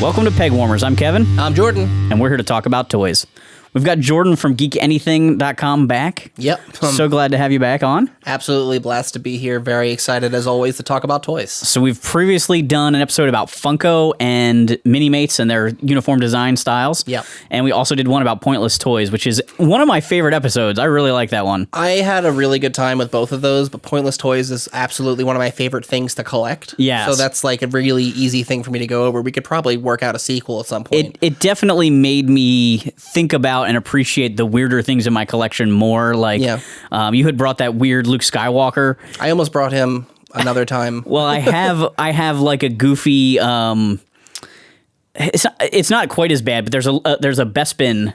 Welcome to Peg Warmers. I'm Kevin. I'm Jordan. And we're here to talk about toys. We've got Jordan from GeekAnything.com back. Yep. So glad to have you back on. Absolutely blessed to be here. Very excited, as always, to talk about toys. So we've previously done an episode about Funko and Mini-Mates and their uniform design styles. Yep. And we also did one about Pointless Toys, which is one of my favorite episodes. I really like that one. I had a really good time with both of those, but Pointless Toys is absolutely one of my favorite things to collect. Yes. So that's like a really easy thing for me to go over. We could probably work out a sequel at some point. It definitely made me think about and appreciate the weirder things in my collection more. Like, you had brought that weird Luke Skywalker. I almost brought him another time. Well, I have like a goofy. It's not quite as bad, but there's a Bespin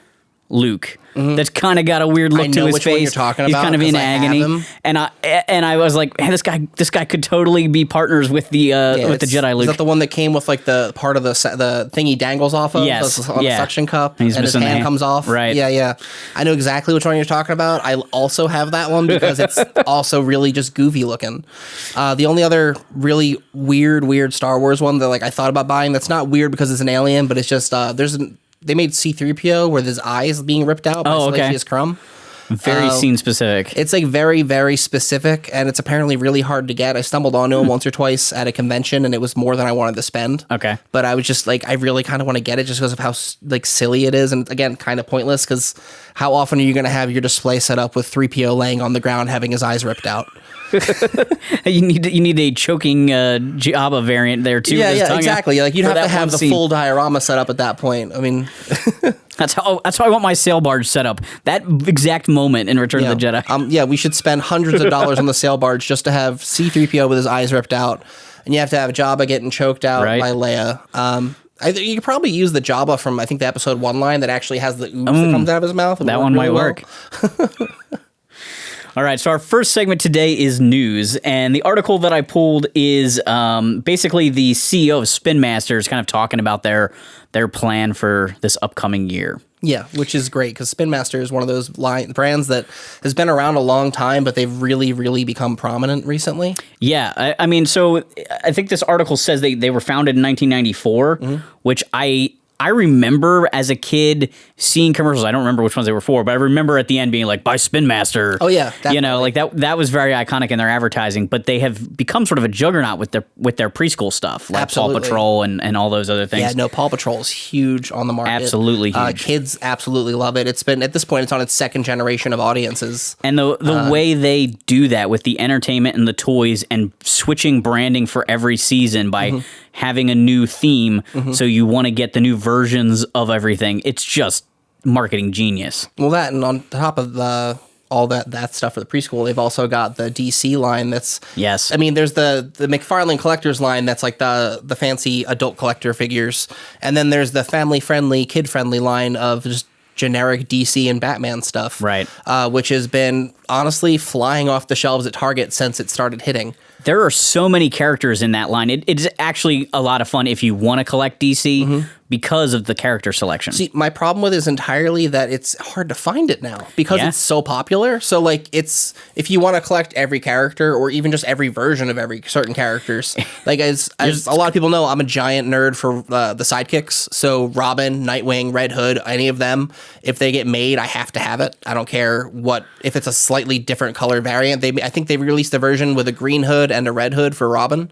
Luke that's kind of got a weird look to his which face. one you're talking He's about, kind of in 'cause I have agony, him. and I was like, man, this guy could totally be partners with the Jedi Luke. Is that the one that came with like the part of the thing he dangles off of? Yes, on the suction cup, He's and his missing the hand hand. comes off. Right. Yeah. I know exactly which one you're talking about. I also have that one because it's also really just goofy looking. The only other really weird Star Wars one that like I thought about buying that's not weird because it's an alien, but it's just they made C-3PO where his eye is being ripped out by Salacious Crumb. Very scene specific. It's like very, very specific, and it's apparently really hard to get. I stumbled onto him once or twice at a convention, and it was more than I wanted to spend. Okay. But I was just like, I really kind of want to get it just because of how like silly it is, and again, kind of pointless because how often are you going to have your display set up with 3PO laying on the ground having his eyes ripped out? You need a choking Jabba variant there too. Yeah, with his tongue exactly. out Like you'd for have to that have one the scene. full diorama set up at that point. I mean, That's how I want my sail barge set up. That exact moment in Return of the Jedi. We should spend hundreds of dollars on the sail barge just to have C-3PO with his eyes ripped out, and you have to have Jabba getting choked out by Leia. You could probably use the Jabba from I think the episode 1 line that actually has the ooze that comes out of his mouth. That one might work. All right, so our first segment today is news, and the article that I pulled is basically the CEO of Spin Masters kind of talking about their plan for this upcoming year. Yeah, which is great because Spin Master is one of those brands that has been around a long time, but they've really, really become prominent recently. Yeah, I mean, so I think this article says they were founded in 1994, which I remember as a kid seeing commercials. I don't remember which ones they were for, but I remember at the end being like, buy Spin Master. Oh, yeah. Definitely. You know, like that was very iconic in their advertising, but they have become sort of a juggernaut with their preschool stuff, like Absolutely. Paw Patrol and all those other things. Yeah, no, Paw Patrol is huge on the market. Absolutely huge. Kids absolutely love it. It's been, at this point, it's on its second generation of audiences. And the way they do that with the entertainment and the toys and switching branding for every season by having a new theme, so you want to get the new versions of everything. It's just marketing genius. Well, that and on top of all that stuff for the preschool, they've also got the DC line that's... Yes. I mean, there's the McFarlane Collectors line that's like the fancy adult collector figures. And then there's the family-friendly, kid-friendly line of just generic DC and Batman stuff. Right. Which has been, honestly, flying off the shelves at Target since it started hitting. There are so many characters in that line. It's actually a lot of fun if you want to collect DC because of the character selection. See, my problem with it is entirely that it's hard to find it now because it's so popular. So, like, it's if you want to collect every character or even just every version of every certain characters, like as a lot of people know, I'm a giant nerd for the sidekicks. So, Robin, Nightwing, Red Hood, any of them, if they get made, I have to have it. I don't care if it's a slightly different color variant. I think they released a version with a green hood and a red hood for Robin.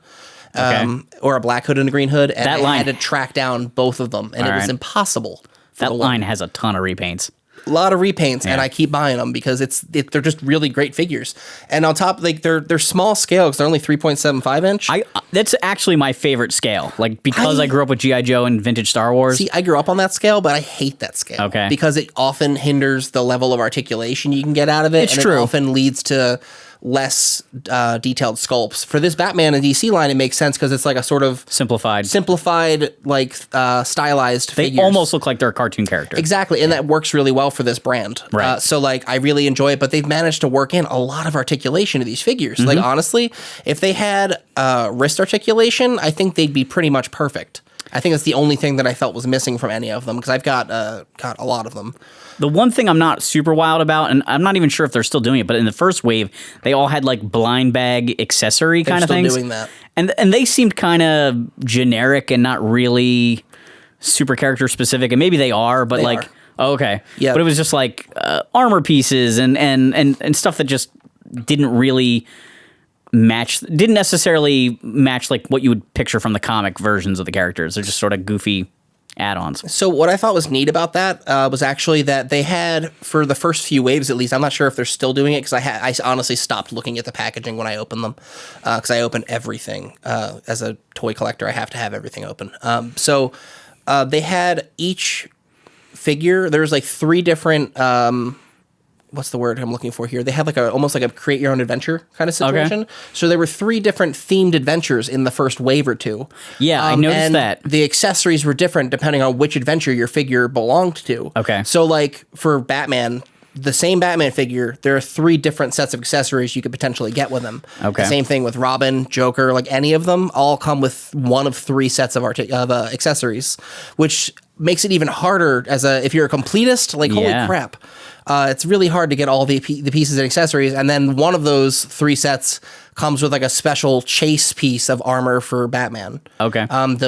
Or a black hood and a green hood, and I had to track down both of them, and it was impossible. That line has a ton of repaints. A lot of repaints, and I keep buying them because they're just really great figures. And on top, like they're small scale because they're only 3.75 inch. That's actually my favorite scale, like because I grew up with G.I. Joe and vintage Star Wars. See, I grew up on that scale, but I hate that scale. Okay. Because it often hinders the level of articulation you can get out of it. It's true. It often leads to less detailed sculpts. For this Batman and DC line, it makes sense because it's like a sort of simplified, like stylized They figures. almost look like they're a cartoon character. Exactly, and that works really well for this brand. Right. So, like, I really enjoy it, but they've managed to work in a lot of articulation to these figures. Like, honestly, if they had wrist articulation, I think they'd be pretty much perfect. I think that's the only thing that I felt was missing from any of them because I've got a lot of them. The one thing I'm not super wild about, and I'm not even sure if they're still doing it, but in the first wave, they all had like blind bag accessory kind of things. They're still doing that. And they seemed kind of generic and not really super character specific, and maybe they are, but They like, are. oh, okay, Yeah. But it was just like armor pieces and stuff that just didn't really didn't necessarily match like what you would picture from the comic versions of the characters. They're just sort of goofy add-ons. So what I thought was neat about that was actually that they had, for the first few waves at least, I'm not sure if they're still doing it because I honestly stopped looking at the packaging when I opened them because I open everything. As a toy collector, I have to have everything open. So they had each figure, there's like 3 different... what's the word I'm looking for here? They have like almost like a create your own adventure kind of situation. Okay. So there were 3 different themed adventures in the first wave or 2. Yeah, I noticed and that. The accessories were different depending on which adventure your figure belonged to. Okay. So like for Batman, the same Batman figure, there are 3 different sets of accessories you could potentially get with them. Okay. The same thing with Robin, Joker, like any of them all come with one of 3 sets of accessories, which makes it even harder if you're a completist, like holy crap. It's really hard to get all the pieces and accessories, and then one of those 3 sets comes with like a special chase piece of armor for Batman. Okay.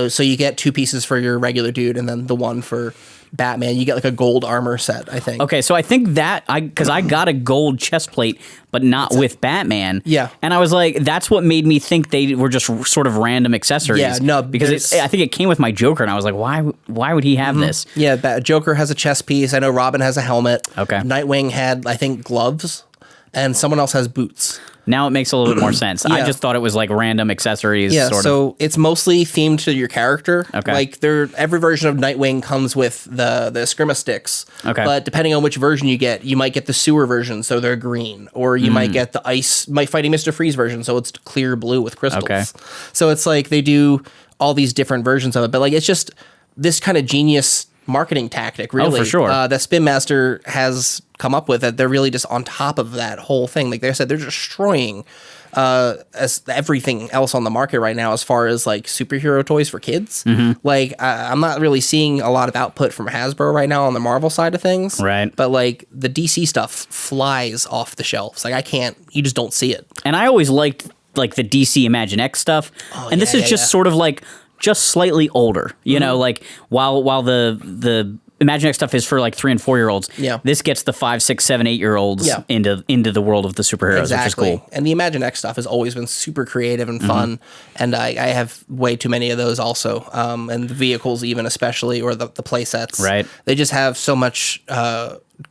So you get 2 pieces for your regular dude, and then the one for Batman. You get like a gold armor set, I think. Okay, so I think that because I got a gold chest plate, but not with Batman. Yeah. And I was like, that's what made me think they were just sort of random accessories. Yeah, no, because I think it came with my Joker, and I was like, why would he have this? Yeah, Joker has a chest piece. I know Robin has a helmet. Okay. Nightwing had, I think, gloves, and someone else has boots. Now it makes a little bit more sense. I just thought it was like random accessories. Yeah, sort so of. it's mostly themed to your character. Okay. Like every version of Nightwing comes with the Eskrima sticks. Okay. But depending on which version you get, you might get the sewer version, so they're green, or you might get the Fighting Mr. Freeze version, so it's clear blue with crystals. Okay. So it's like they do all these different versions of it, but like it's just this kind of genius marketing tactic, really. Oh, for sure. That Spin Master has come up with, that they're really just on top of that whole thing. Like they said, they're destroying as everything else on the market right now as far as like superhero toys for kids. Like I'm not really seeing a lot of output from Hasbro right now on the Marvel side of things. Right. But like the DC stuff flies off the shelves. Like you just don't see it. And I always liked like the DC Imagine X stuff. And this is just sort of like just slightly older, you know, like while the Imagine X stuff is for like 3 and 4 year olds. Yeah. This gets the 5, 6, 7, 8 year olds into the world of the superheroes, which is cool. And the Imagine X stuff has always been super creative and fun. And I have way too many of those also. And the vehicles even especially, or the play sets. Right. They just have so much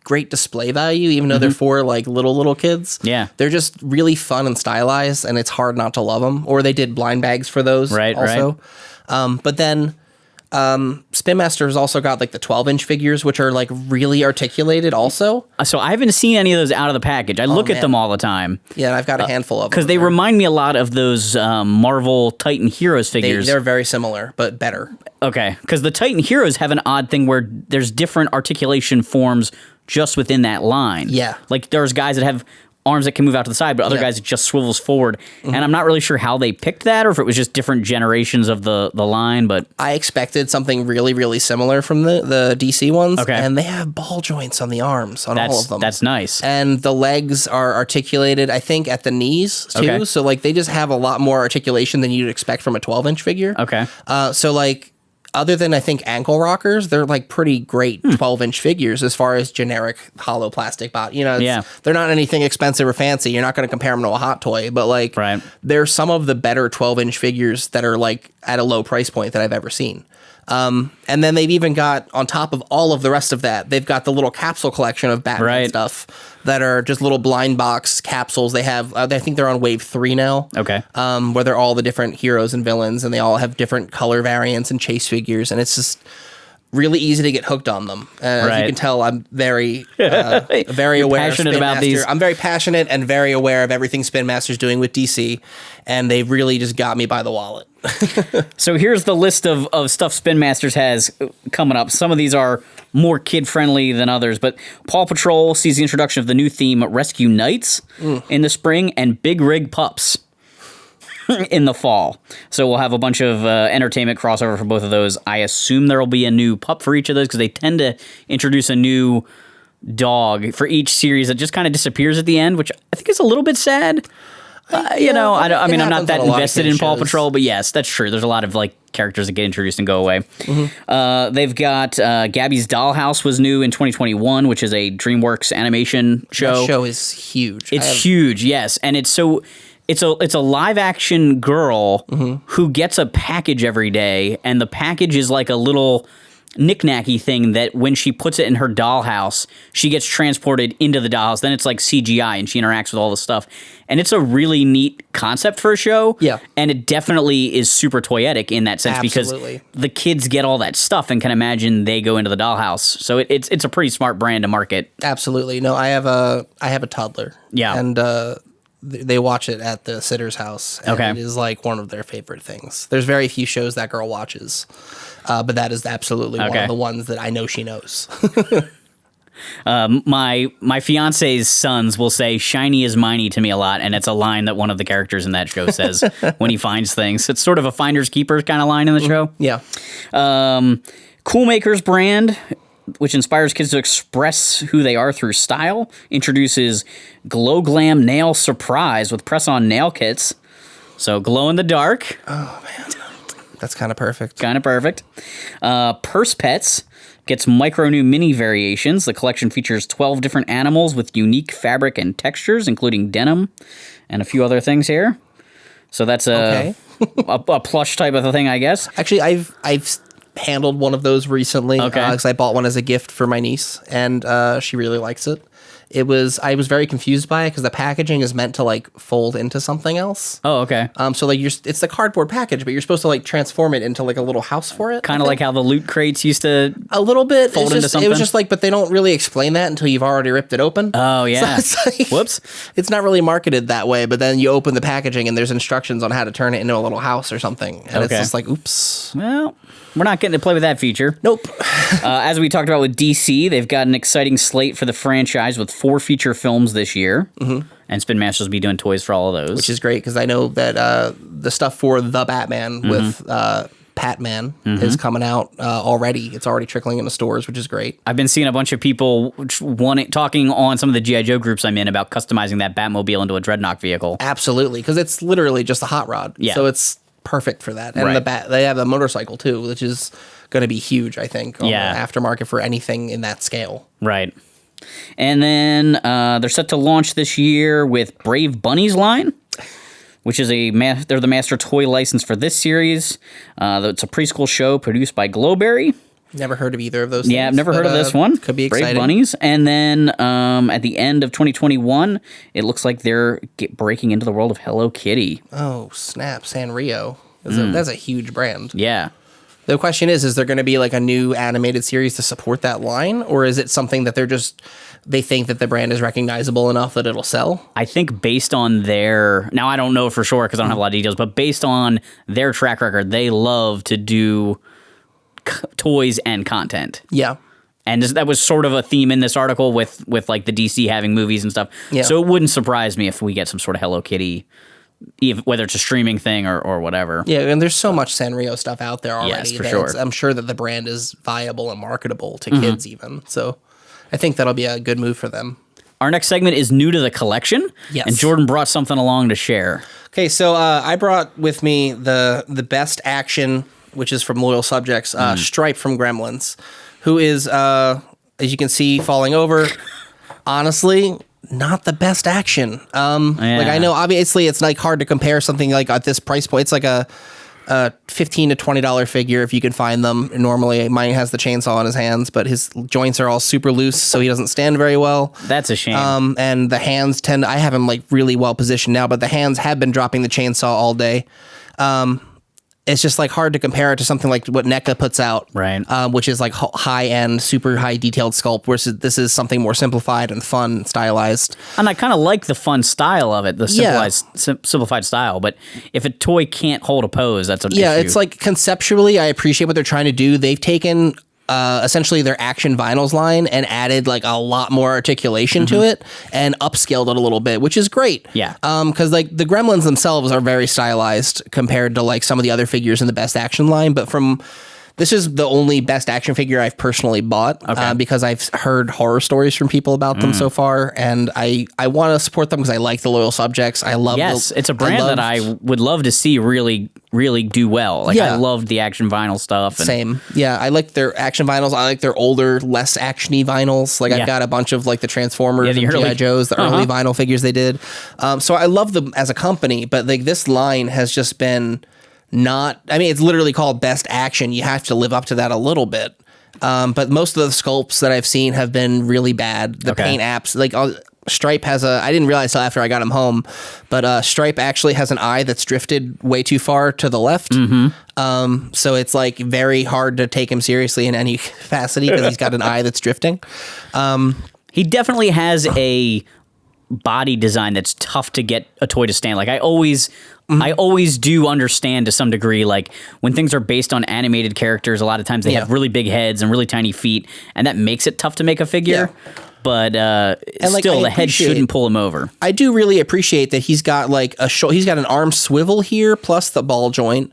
great display value, even though they're for like little kids. Yeah. They're just really fun and stylized, and it's hard not to love them. Or they did blind bags for those also. But then Spin Master has also got like the 12-inch figures, which are like really articulated also. So I haven't seen any of those out of the package. I look at them all the time. Yeah, and I've got a handful of them. Because they remind me a lot of those Marvel Titan Heroes figures. They're very similar, but better. Okay, because the Titan Heroes have an odd thing where there's different articulation forms just within that line. Yeah. Like there's guys that have arms that can move out to the side, but other guys it just swivels forward. And I'm not really sure how they picked that, or if it was just different generations of the line, but I expected something really, really similar from the DC ones. Okay. And they have ball joints on the arms on all of them. That's nice. And the legs are articulated, I think, at the knees too. Okay. So like they just have a lot more articulation than you'd expect from a 12-inch figure. Okay. So like, other than I think ankle rockers, they're like pretty great 12-inch figures as far as generic hollow plastic bot. You know, they're not anything expensive or fancy. You're not going to compare them to a hot toy, but like they're some of the better 12-inch figures that are like at a low price point that I've ever seen. And then they've even got, on top of all of the rest of that, they've got the little capsule collection of Batman stuff that are just little blind box capsules. They have, I think they're on wave 3 now. Okay. Where they're all the different heroes and villains, and they all have different color variants and chase figures, and it's just really easy to get hooked on them. As you can tell, I'm very very aware of Spin about Master. these. I'm very passionate and very aware of everything Spin Master's doing with DC, and they've really just got me by the wallet. So here's the list of stuff Spin Masters has coming up. Some of these are more kid-friendly than others, but Paw Patrol sees the introduction of the new theme, Rescue Knights, in the spring, and Big Rig Pups in the fall. So we'll have a bunch of entertainment crossover for both of those. I assume there will be a new pup for each of those, because they tend to introduce a new dog for each series that just kind of disappears at the end, which I think is a little bit sad. you know, I mean, I'm not happens that on a lot of invested kids' in Paw shows. Patrol, but yes, that's true. There's a lot of like characters that get introduced and go away. They've got Gabby's Dollhouse was new in 2021, which is a DreamWorks animation show. That show is huge. It's huge, yes, and it's a live action girl who gets a package every day, and the package is like a little knick-knacky thing that when she puts it in her dollhouse, she gets transported into the dollhouse. Then it's like CGI, and she interacts with all the stuff. And it's a really neat concept for a show. Yeah. And it definitely is super toyetic in that sense Absolutely. because the kids get all that stuff and can imagine they go into the dollhouse. So it's a pretty smart brand to market. Absolutely. No, I have a toddler. Yeah. And they watch it at the sitter's house. And Okay. It is like one of their favorite things. There's very few shows that girl watches. But that is absolutely one Okay. of the ones that I know she knows. My fiance's sons will say "shiny is miney" to me a lot, and it's a line that one of the characters in that show says when he finds things. It's sort of a finders keepers kind of line in the show. Yeah. Cool Makers brand, which inspires kids to express who they are through style, introduces Glow Glam Nail Surprise with press-on nail kits. So glow in the dark. That's kind of perfect. Kind of perfect. Purse Pets gets micro new mini variations. The collection features 12 different animals with unique fabric and textures, including denim and a few other things here. So that's a plush type of a thing, I guess. Actually, I've handled one of those recently Okay. because I bought one as a gift for my niece, and she really likes it. I was very confused by it because the packaging is meant to like fold into something else. Oh, okay. So like it's the cardboard package, but you're supposed to like transform it into like a little house for it. Kind of like how the loot crates used to. a little bit. Fold into It was something? just like, but they don't really explain that until you've already ripped it open. Oh, yeah. So it's like- Whoops. It's not really marketed that way, but then you open the packaging and there's instructions on how to turn it into a little house or something, and it's Okay. just like, oops. Well, we're not getting to play with that feature. Nope. As we talked about with DC, they've got an exciting slate for the franchise with 4 feature films this year. Mm-hmm. And Spin Masters will be doing toys for all of those. Which is great because I know that the stuff for the Batman with Patman is coming out already. It's already trickling into stores, which is great. I've been seeing a bunch of people talking on some of the G.I. Joe groups I'm in about customizing that Batmobile into a Dreadnought vehicle. Absolutely, because it's literally just a hot rod. Yeah. So it's perfect for that. And Right. they have a motorcycle too, which is going to be huge, I think, on Yeah. the aftermarket for anything in that scale. Right. And then they're set to launch this year with Brave Bunnies line, which is they're the master toy license for this series. It's a preschool show produced by Glowberry. Never heard of either of those things. Yeah, I've never but, heard of this one. Could be Brave exciting. Bunnies. And then at the end of 2021, it looks like they're breaking into the world of Hello Kitty. Oh, snap. Sanrio. That's a huge brand. Yeah. The question is there going to be like a new animated series to support that line? Or is it something that they think that the brand is recognizable enough that it'll sell? I think based on now I don't know for sure because I don't have a lot of details, but based on their track record, they love to do toys and content. Yeah. And that was sort of a theme in this article with like the DC having movies and stuff. Yeah. So it wouldn't surprise me if we get some sort of Hello Kitty, whether it's a streaming thing or whatever. Yeah, and there's so much Sanrio stuff out there already. Yes, for that sure. I'm sure that the brand is viable and marketable to kids even. So I think that'll be a good move for them. Our next segment is new to the collection. Yes. And Jordan brought something along to share. Okay, so I brought with me the best action, which is from Loyal Subjects, Stripe from Gremlins, who is, as you can see, falling over. Honestly, not the best action. Like I know, obviously, it's like hard to compare something like at this price point. It's like a $15 to $20 figure if you can find them. Normally, mine has the chainsaw in his hands, but his joints are all super loose, so he doesn't stand very well. That's a shame. And the hands I have him like really well positioned now, but the hands have been dropping the chainsaw all day. It's just like hard to compare it to something like what NECA puts out, Right. Which is like high end, super high detailed sculpt. Versus this is something more simplified and fun, and stylized. And I kind of like the fun style of it, the simplified style. But if a toy can't hold a pose, that's an issue. Yeah, it's like conceptually, I appreciate what they're trying to do. They've taken essentially their Action Vinyls line and added like a lot more articulation to it and upscaled it a little bit, which is great. Yeah. Because like the Gremlins themselves are very stylized compared to like some of the other figures in the Best Action line, but from This is the only Best Action figure I've personally bought because I've heard horror stories from people about them so far, and I want to support them because I like the Loyal Subjects. I love. It's a brand that I would love to see really do well. Like I loved the Action Vinyl stuff. Same. Yeah, I like their Action Vinyls. I like their older, less actiony vinyls. Like I've got a bunch of like the Transformers and G.I. Joes, the early vinyl figures they did. So I love them as a company, but like this line has just been not. I mean, it's literally called Best Action. You have to live up to that a little bit. But most of the sculpts that I've seen have been really bad. The paint apps, like Stripe has I didn't realize till after I got him home, but Stripe actually has an eye that's drifted way too far to the left. So it's like very hard to take him seriously in any capacity because he's got an eye that's drifting. He definitely has a body design that's tough to get a toy to stand. Like I always do understand to some degree, like when things are based on animated characters, a lot of times they have really big heads and really tiny feet, and that makes it tough to make a figure. But still, the head shouldn't pull him over. I do really appreciate that he's got like he's got an arm swivel here plus the ball joint.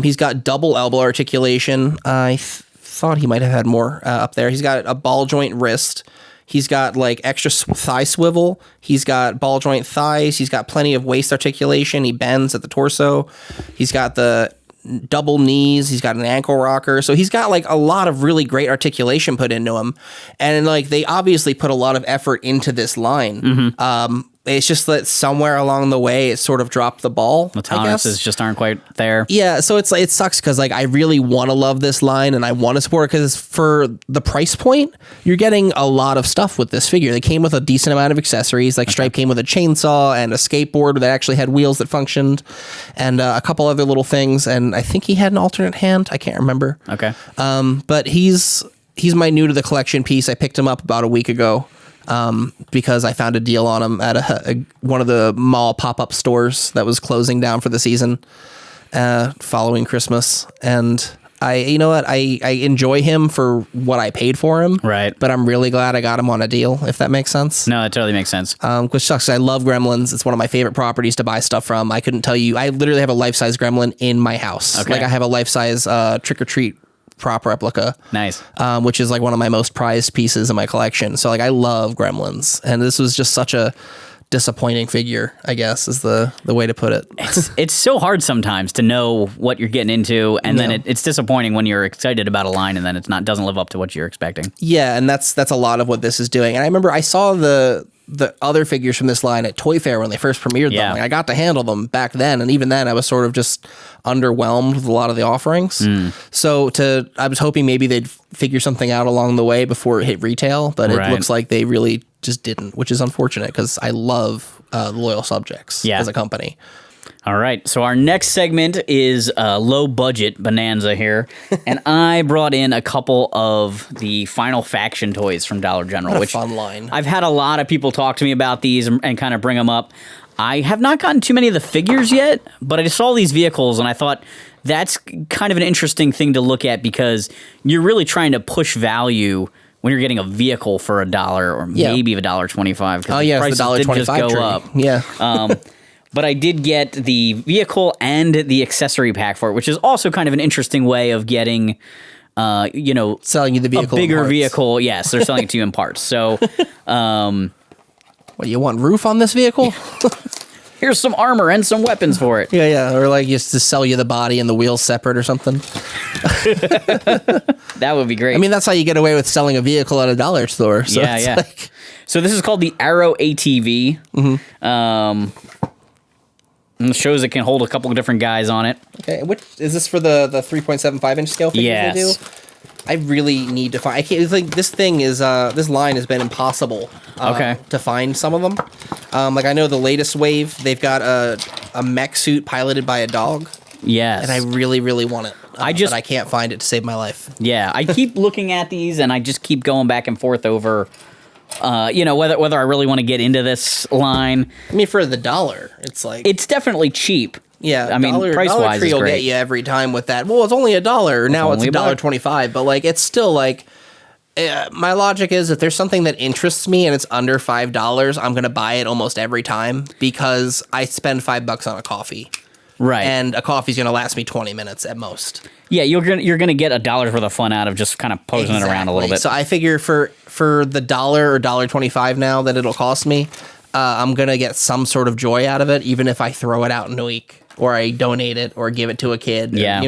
He's got double elbow articulation. I thought he might have had more up there. He's got a ball joint wrist. He's got like extra thigh swivel. He's got ball joint thighs. He's got plenty of waist articulation. He bends at the torso. He's got the double knees. He's got an ankle rocker. So he's got like a lot of really great articulation put into him. And like they obviously put a lot of effort into this line. It's just that somewhere along the way, it sort of dropped the ball. The tolerances just aren't quite there. Yeah, so it sucks because like I really want to love this line and I want to support it because for the price point, you're getting a lot of stuff with this figure. They came with a decent amount of accessories. Like Stripe came with a chainsaw and a skateboard that actually had wheels that functioned, and a couple other little things. And I think he had an alternate hand. I can't remember. Okay. But he's my new to the collection piece. I picked him up about a week ago. Because I found a deal on him at one of the mall pop-up stores that was closing down for the season following Christmas. And you know what? I enjoy him for what I paid for him. Right. But I'm really glad I got him on a deal, if that makes sense. No, it totally makes sense. Which sucks. I love Gremlins. It's one of my favorite properties to buy stuff from. I couldn't tell you. I literally have a life-size Gremlin in my house. Okay. Like I have a life-size Trick or Treat prop replica. Nice. Which is like one of my most prized pieces in my collection. So like I love Gremlins, and this was just such a disappointing figure, I guess is the way to put it. It's so hard sometimes to know what you're getting into, and then it's disappointing when you're excited about a line and then it's doesn't live up to what you're expecting. Yeah, and that's a lot of what this is doing. And I remember I saw the other figures from this line at Toy Fair when they first premiered them. Like I got to handle them back then, and even then I was sort of just underwhelmed with a lot of the offerings. So I was hoping maybe they'd figure something out along the way before it hit retail, but it looks like they really just didn't, which is unfortunate because I love Loyal Subjects as a company. All right, so our next segment is a low-budget bonanza here, and I brought in a couple of the Final Faction toys from Dollar General. What a fun line. I've had a lot of people talk to me about these and kind of bring them up. I have not gotten too many of the figures yet, but I just saw these vehicles, and I thought that's kind of an interesting thing to look at because you're really trying to push value when you're getting a vehicle for $1 or maybe $1.25. Oh, yeah, it's the $1.25 go up. Yeah. But I did get the vehicle and the accessory pack for it, which is also kind of an interesting way of getting, selling you the vehicle, a bigger vehicle. Yes, they're selling it to you in parts. So, what do you want? Roof on this vehicle? Here's some armor and some weapons for it. Yeah, or like just to sell you the body and the wheels separate or something. That would be great. I mean, that's how you get away with selling a vehicle at a dollar store. So yeah. Like... So this is called the Arrow ATV. And it shows it can hold a couple of different guys on it. Okay, which is this for the 3.75 inch scale figures they do? I really need to find. I can't. It's like this thing is. This line has been impossible. To find some of them. Like I know the latest wave, they've got a mech suit piloted by a dog. Yes, and I really, really want it. But I can't find it to save my life. Yeah, I keep looking at these, and I just keep going back and forth over. Whether I really want to get into this line. I mean, for the $1, it's like it's definitely cheap. Yeah, I mean, price wise, Dollar Tree will get you every time with that. Well, it's only $1 now. It's $1.25, but like it's still like. My logic is if there's something that interests me and it's under $5, I'm gonna buy it almost every time because I spend $5 on a coffee. Right. And a coffee's going to last me 20 minutes at most. Yeah, you're gonna get $1 worth of fun out of just kind of posing it around a little bit. So I figure for the $1 or $1.25 now that it'll cost me, I'm gonna get some sort of joy out of it, even if I throw it out in a week or I donate it or give it to a kid. Yeah,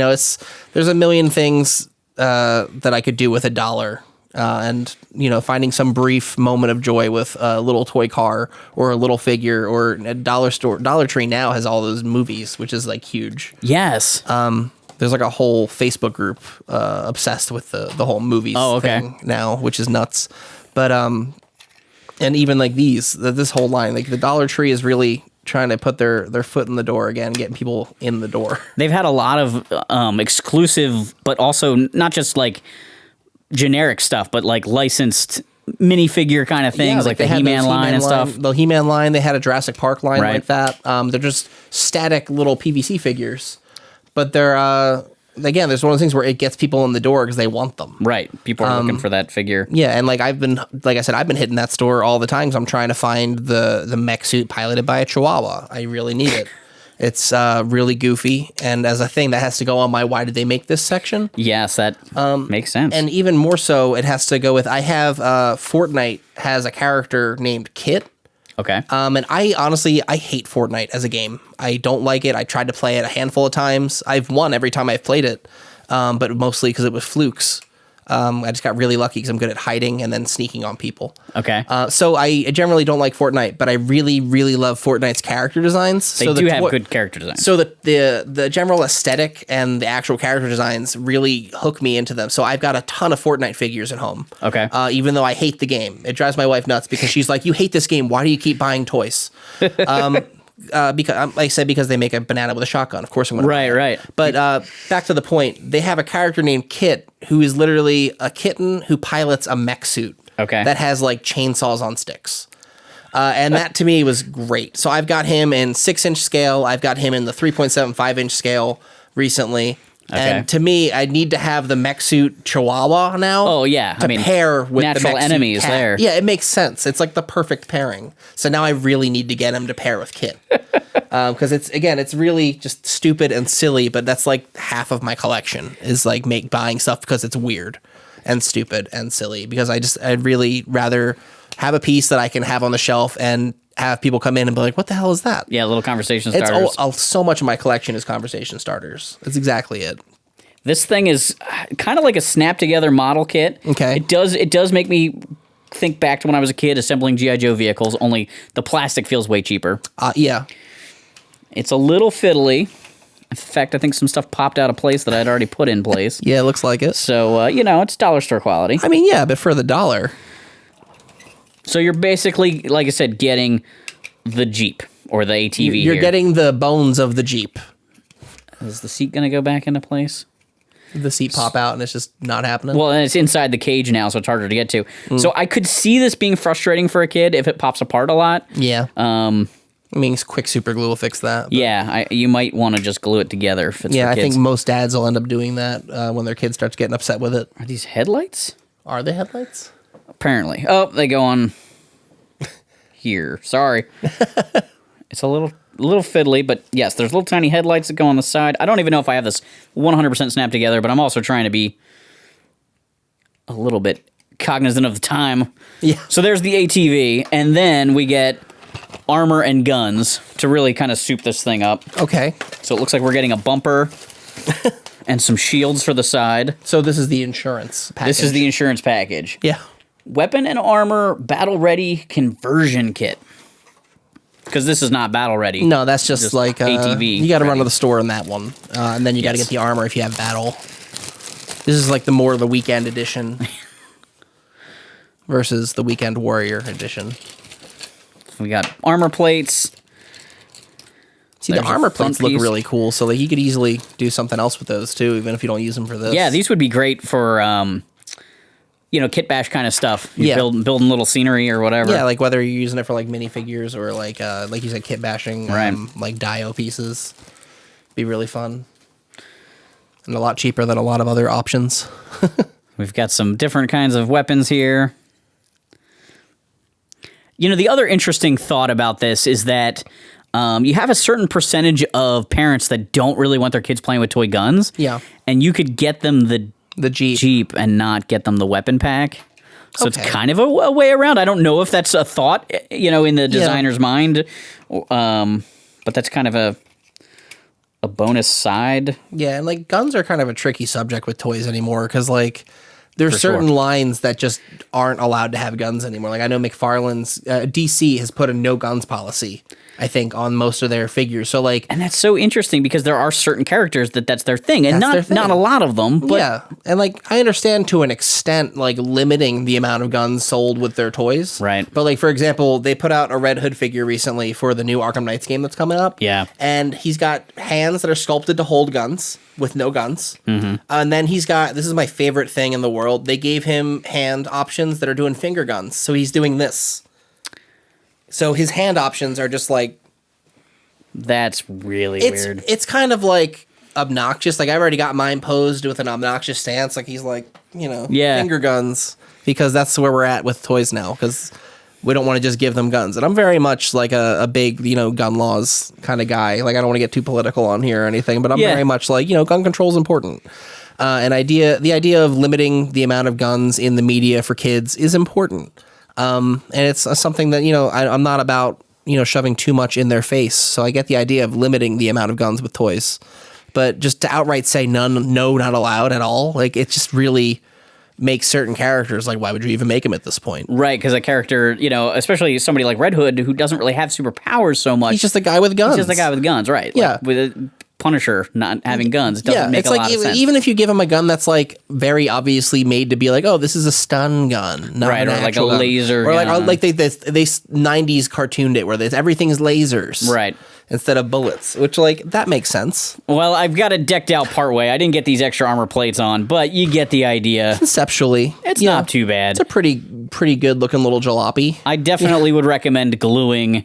there's a million things that I could do with $1. And finding some brief moment of joy with a little toy car or a little figure, or a Dollar Tree now has all those movies, which is like huge. Yes. There's like a whole Facebook group obsessed with the whole movies thing now, which is nuts. But and even like this whole line, like the Dollar Tree is really trying to put their foot in the door again, getting people in the door. They've had a lot of exclusive, but also not just like generic stuff, but like licensed minifigure kind of things, like the He-Man line and stuff. The He-Man line, they had a Jurassic Park line like that. They're just static little PVC figures, but they're again, there's one of those things where it gets people in the door because they want them. Right, people are looking for that figure. Yeah, and like I've been hitting that store all the time because I'm trying to find the mech suit piloted by a Chihuahua. I really need it. It's really goofy, and as a thing that has to go on my why did they make this section. Yes, that makes sense. And even more so, it has to go with I have Fortnite has a character named Kit. Okay. And I honestly hate Fortnite as a game. I don't like it. I tried to play it a handful of times. I've won every time I've played it, but mostly because it was flukes. I just got really lucky because I'm good at hiding and then sneaking on people. Okay. So I generally don't like Fortnite, but I really, really love Fortnite's character designs. They do have good character designs. So the general aesthetic and the actual character designs really hook me into them. So I've got a ton of Fortnite figures at home. Okay. Even though I hate the game. It drives my wife nuts because she's like, you hate this game. Why do you keep buying toys? Because like I said, because they make a banana with a shotgun. Of course I'm going to buy it. Right. But back to the point, they have a character named Kit who is literally a kitten who pilots a mech suit. Okay. That has like chainsaws on sticks. And that to me was great. So I've got him in 6-inch scale. I've got him in the 3.75-inch scale recently. Okay. And to me, I need to have the mech suit Chihuahua now. Oh, yeah. To pair with natural the mech enemies suit cat. there. Yeah, it makes sense. It's like the perfect pairing. So now I really need to get him to pair with Kit. Because it's really just stupid and silly, but that's like half of my collection is like buying stuff because it's weird and stupid and silly. Because I'd really rather have a piece that I can have on the shelf and have people come in and be like, what the hell is that? Yeah, little conversation starters. So much of my collection is conversation starters. That's exactly it. This thing is kind of like a snap together model kit. Okay. It does make me think back to when I was a kid assembling G.I. Joe vehicles, only the plastic feels way cheaper. Yeah. It's a little fiddly. In fact, I think some stuff popped out of place that I'd already put in place. Yeah, it looks like it. So, it's dollar store quality. I mean, yeah, but for the $1. So you're basically, like I said, getting the Jeep or the ATV. You're getting the bones of the Jeep. Is the seat going to go back into place? The seat pop out and it's just not happening? Well, and it's inside the cage now, so it's harder to get to. So I could see this being frustrating for a kid if it pops apart a lot. Yeah. I mean, quick super glue will fix that. But. Yeah, you might want to just glue it together if it's for kids. I think most dads will end up doing that when their kid starts getting upset with it. Are these headlights? Are they headlights? Apparently. Oh, they go on here. Sorry. It's a little fiddly, but yes, there's little tiny headlights that go on the side. I don't even know if I have this 100% snapped together, but I'm also trying to be a little bit cognizant of the time. Yeah. So there's the ATV, and then we get armor and guns to really kind of soup this thing up. Okay. So it looks like we're getting a bumper and some shields for the side. So this is the insurance package. This is the insurance package. Yeah. Weapon and armor battle ready conversion kit. Because this is not battle ready. No, that's just like ATV. You got to run to the store in that one, and then you got to get the armor if you have battle. This is like the weekend edition versus the weekend warrior edition. We got armor plates. See, the armor plates look really cool, so like you could easily do something else with those too, even if you don't use them for this. Yeah, these would be great for kit bash kind of stuff. You're building little scenery or whatever. Yeah, like whether you're using it for like minifigures or like you said, kit bashing, right. Like Dio pieces. Be really fun. And a lot cheaper than a lot of other options. We've got some different kinds of weapons here. The other interesting thought about this is that you have a certain percentage of parents that don't really want their kids playing with toy guns. Yeah. And you could get them the Jeep. and not get them the weapon pack. So Okay. it's kind of a way around. I don't know if that's a thought, in the designer's mind, but that's kind of a bonus side. Yeah, and like guns are kind of a tricky subject with toys anymore because like there's For certain sure. lines that just aren't allowed to have guns anymore. Like I know McFarlane's DC has put a no guns policy, I think, on most of their figures. So like, And that's so interesting because there are certain characters that's their thing, and That's their thing. not a lot of them. But yeah, and like I understand to an extent like limiting the amount of guns sold with their toys. Right. But like for example, they put out a Red Hood figure recently for the new Arkham Knights game that's coming up. Yeah. And he's got hands that are sculpted to hold guns with no guns. Mm-hmm. And then he's got, this is my favorite thing in the world, they gave him hand options that are doing finger guns. So he's doing this. So his hand options are just like, that's really it's weird. it's kind of like obnoxious. Like I've already got mine posed with an obnoxious stance. Like he's like, Yeah. finger guns, because that's where we're at with toys now. Because we don't want to just give them guns. And I'm very much like a big, gun laws kind of guy. Like I don't want to get too political on here or anything, but I'm Yeah. very much like, gun control is important. The idea of limiting the amount of guns in the media for kids is important. And it's something that, I'm not about, shoving too much in their face. So I get the idea of limiting the amount of guns with toys. But just to outright say no, not allowed at all, like it just really makes certain characters, like why would you even make them at this point? Right, because a character, especially somebody like Red Hood, who doesn't really have superpowers so much. He's just a guy with guns. He's just a guy with guns, right? Yeah. Like, with a Punisher not having guns doesn't make it's a like lot of sense. even if you give him a gun that's like very obviously made to be like, oh, this is a stun gun, not Right, an or like a actual gun. laser or gun. like they 90s cartooned it where everything is lasers, Right. instead of bullets, which like that makes sense Well, I've got it decked out partway. I didn't get these extra armor plates on, but you get the idea. conceptually. It's not too bad. It's a pretty good looking little jalopy. I definitely would recommend gluing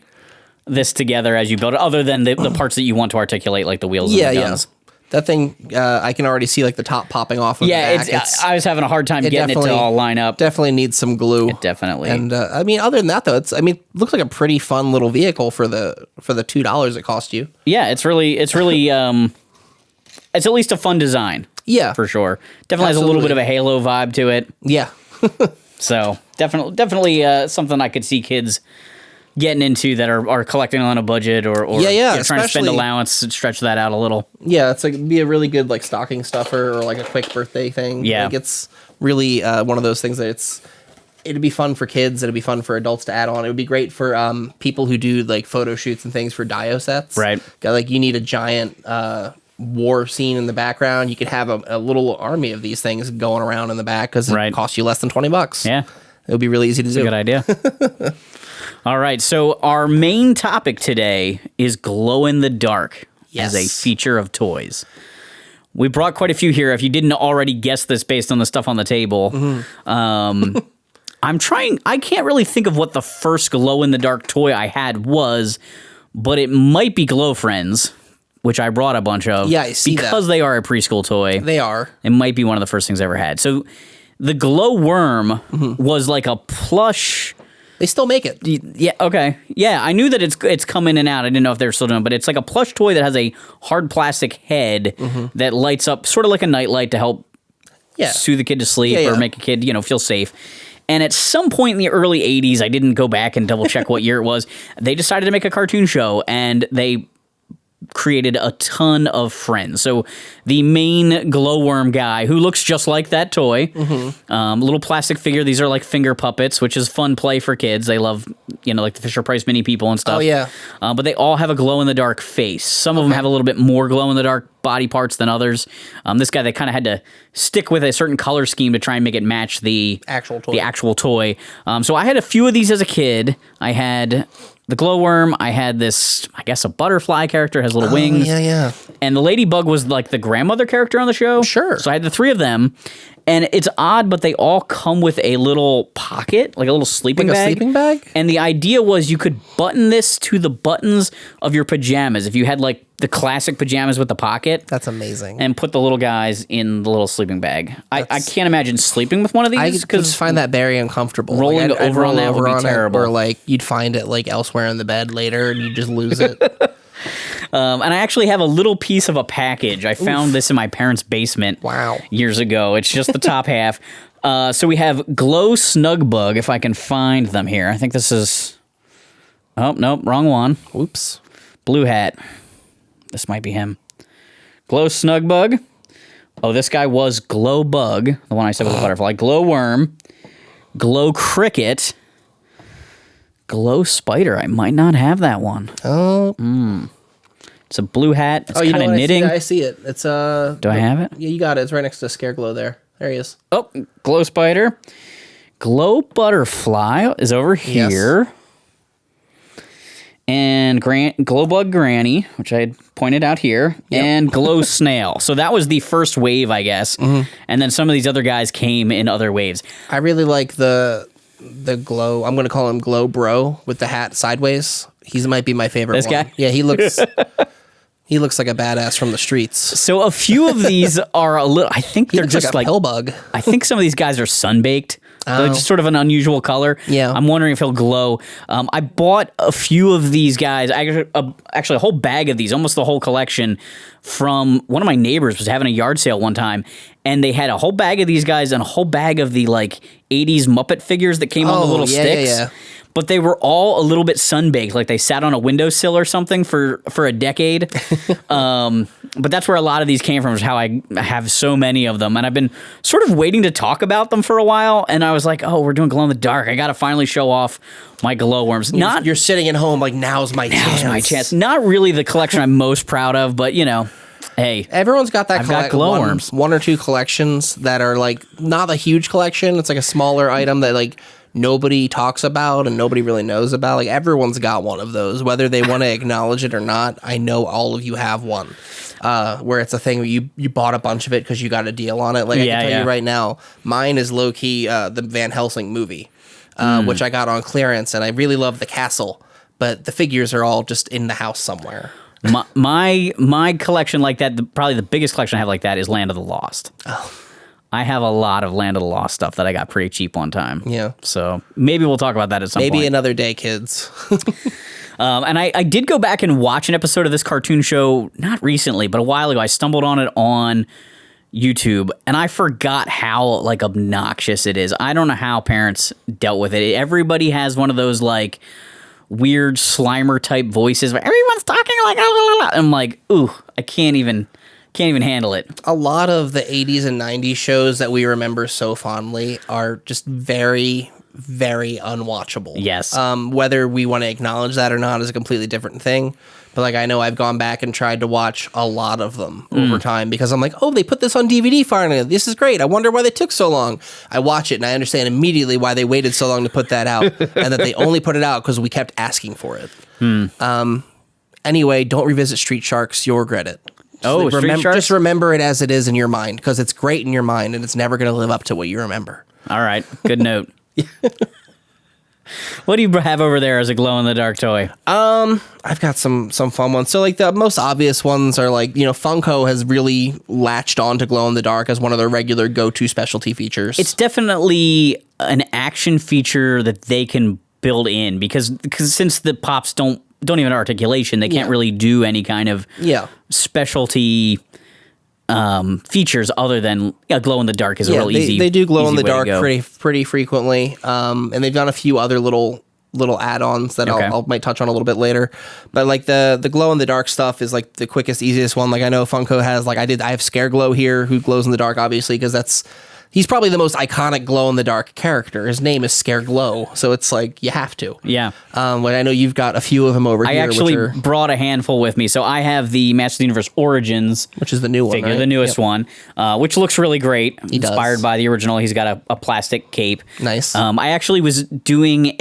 this together as you build it, other than the parts that you want to articulate, like the wheels and the guns. That thing, I can already see like the top popping off of Yeah, the back. I was having a hard time getting it to definitely- all line up. Definitely needs some glue. Definitely. And I mean, other than that though, it looks like a pretty fun little vehicle for the $2 it cost you. Yeah, it's really it's at least a fun design. Yeah, For sure. Definitely has a little bit of a Halo vibe to it. Yeah, So definitely something I could see kids getting into that are collecting on a budget or trying to spend especially- allowance and stretch that out a little. yeah. It's like it'd be a really good like stocking stuffer or like a quick birthday thing. Yeah. like, it's really one of those things that it'd be fun for kids. It'd be fun for adults to add on. It would be great for people who do like photo shoots and things for Dio sets. Right. Like you need a giant war scene in the background. You could have a little army of these things going around in the back because Right. it costs you less than $20. Yeah. It would be really easy to do. Good idea. All right, so our main topic today is glow in the dark as a Yes. feature of toys. We brought quite a few here. If you didn't already guess this based on the stuff on the table, I can't really think of what the first glow in the dark toy I had was, but it might be Glow Friends, which I brought a bunch of. Yeah, I see that. because they are a preschool toy. They are. It might be one of the first things I ever had. So the Glow Worm was like a plush. They still make it. Yeah. Okay. Yeah, I knew that it's come in and out. I didn't know if they're still doing, but it's like a plush toy that has a hard plastic head that lights up, sort of like a nightlight to help Yeah. soothe the kid to sleep Yeah, or yeah. make a kid feel safe. And at some point in the early '80s, I didn't go back and double check what year it was. They decided to make a cartoon show, and they created a ton of friends. So the main glowworm guy, who looks just like that toy, little plastic figure. These are like finger puppets, which is fun play for kids. They love, like the Fisher Price mini people and stuff. Oh, yeah. But they all have a glow in the dark face. Some of them have a little bit more glow in the dark body parts than others. This guy, they kind of had to stick with a certain color scheme to try and make it match the Actual toy. The actual toy. So I had a few of these as a kid. I had the glowworm. I had this, I guess, a butterfly character, has little wings. Yeah. And the ladybug was like the grandmother character on the show. Sure. So I had the three of them. And it's odd, but they all come with a little pocket, like a little sleeping Like a bag. sleeping bag? And the idea was you could button this to the buttons of your pajamas. If you had like the classic pajamas with the pocket. That's amazing. And put the little guys in the little sleeping bag. I can't imagine sleeping with one of I these could because just find that very uncomfortable. rolling I'd over on that would be it, terrible. or like you'd find it like elsewhere in the bed later and you just lose it. And I actually have a little piece of a package. I found this in my parents' basement Wow. years ago. It's just the top half. So we have Glow Snug Bug, if I can find them here. I think this is... Oh, nope, wrong one. Oops. Blue Hat. This might be him. Glow Snug Bug. Oh, this guy was Glow Bug. The one I said was a butterfly. Glow Worm. Glow Cricket. Glow Spider. I might not have that one. Oh. It's a blue hat. It's Oh, you know kind of what? knitting. I see it. It's Do I have it? Yeah, you got it. It's right next to Scareglow there. There he is. Oh, Glow Spider. Glow Butterfly is over Yes. here. And Glow Bug Granny, which I had pointed out here, and Glow Snail. So that was the first wave, I guess. Mm-hmm. And then some of these other guys came in other waves. I really like the Glow. I'm going to call him Glow Bro with the hat sideways. He might be my favorite This one. guy? Yeah, he looks like a badass from the streets. So a few of these are a little, I think He they're looks just like a like, pill bug. I think some of these guys are sun-baked. They're just sort of an unusual color. Yeah. I'm wondering if he'll glow. I bought a few of these guys, actually a whole bag of these, almost the whole collection, from one of my neighbors was having a yard sale one time, and they had a whole bag of these guys and a whole bag of the like 80s Muppet figures that came on the little sticks. Yeah. But they were all a little bit sun-baked, like they sat on a windowsill or something for a decade. But that's where a lot of these came from, is how I have so many of them. And I've been sort of waiting to talk about them for a while, and I was like, oh, we're doing glow in the dark. I got to finally show off my glowworms. You're sitting at home like, now's my chance. Not really the collection I'm most proud of, but you know, hey. Everyone's got that I've got glowworms. one or two collections that are like not a huge collection. It's like a smaller item that like nobody talks about and nobody really knows about. Like everyone's got one of those, whether they want to acknowledge it or not. I know all of you have one. Where it's a thing where you bought a bunch of it because you got a deal on it. Like I can tell you right now, mine is low key the Van Helsing movie, which I got on clearance, and I really love the castle, but the figures are all just in the house somewhere. My collection like that, probably the biggest collection I have like that is Land of the Lost. Oh. I have a lot of Land of the Lost stuff that I got pretty cheap one time. Yeah. So maybe we'll talk about that at some point. Maybe another day, kids. And I did go back and watch an episode of this cartoon show, not recently, but a while ago. I stumbled on it on YouTube, and I forgot how like obnoxious it is. I don't know how parents dealt with it. Everybody has one of those like weird Slimer type voices where everyone's talking like, I'm like, ooh, I can't even handle it. A lot of the 80s and 90s shows that we remember so fondly are just very, very unwatchable. Yes. Whether we want to acknowledge that or not is a completely different thing. But like I know I've gone back and tried to watch a lot of them over time because I'm like, oh, they put this on DVD finally. This is great. I wonder why they took so long. I watch it and I understand immediately why they waited so long to put that out and that they only put it out because we kept asking for it. Anyway, don't revisit Street Sharks. You'll regret it. Oh, Street Sharks? Just remember it as it is in your mind because it's great in your mind and it's never going to live up to what you remember. All right. Good note. What do you have over there as a glow-in-the-dark toy? I've got some fun ones. So like the most obvious ones are like, Funko has really latched on to glow in the dark as one of their regular go-to specialty features. It's definitely an action feature that they can build in because since the Pops don't even have articulation, they can't really do any kind of specialty features other than glow in the dark is a real easy. They do glow in the way to dark go. pretty frequently, and they've done a few other little add-ons that I might touch on a little bit later. But like the glow in the dark stuff is like the quickest, easiest one. Like I know Funko has I have Scareglow here who glows in the dark, obviously, because he's probably the most iconic glow in the dark character. His name is Scareglow, so it's like you have to. Yeah. Like I know you've got a few of them over here. I actually brought a handful with me. So I have the Masters of the Universe Origins, which is the new one, figure, right? the newest one, which looks really great. He does. Inspired by the original. He's got a plastic cape. Nice. I actually was doing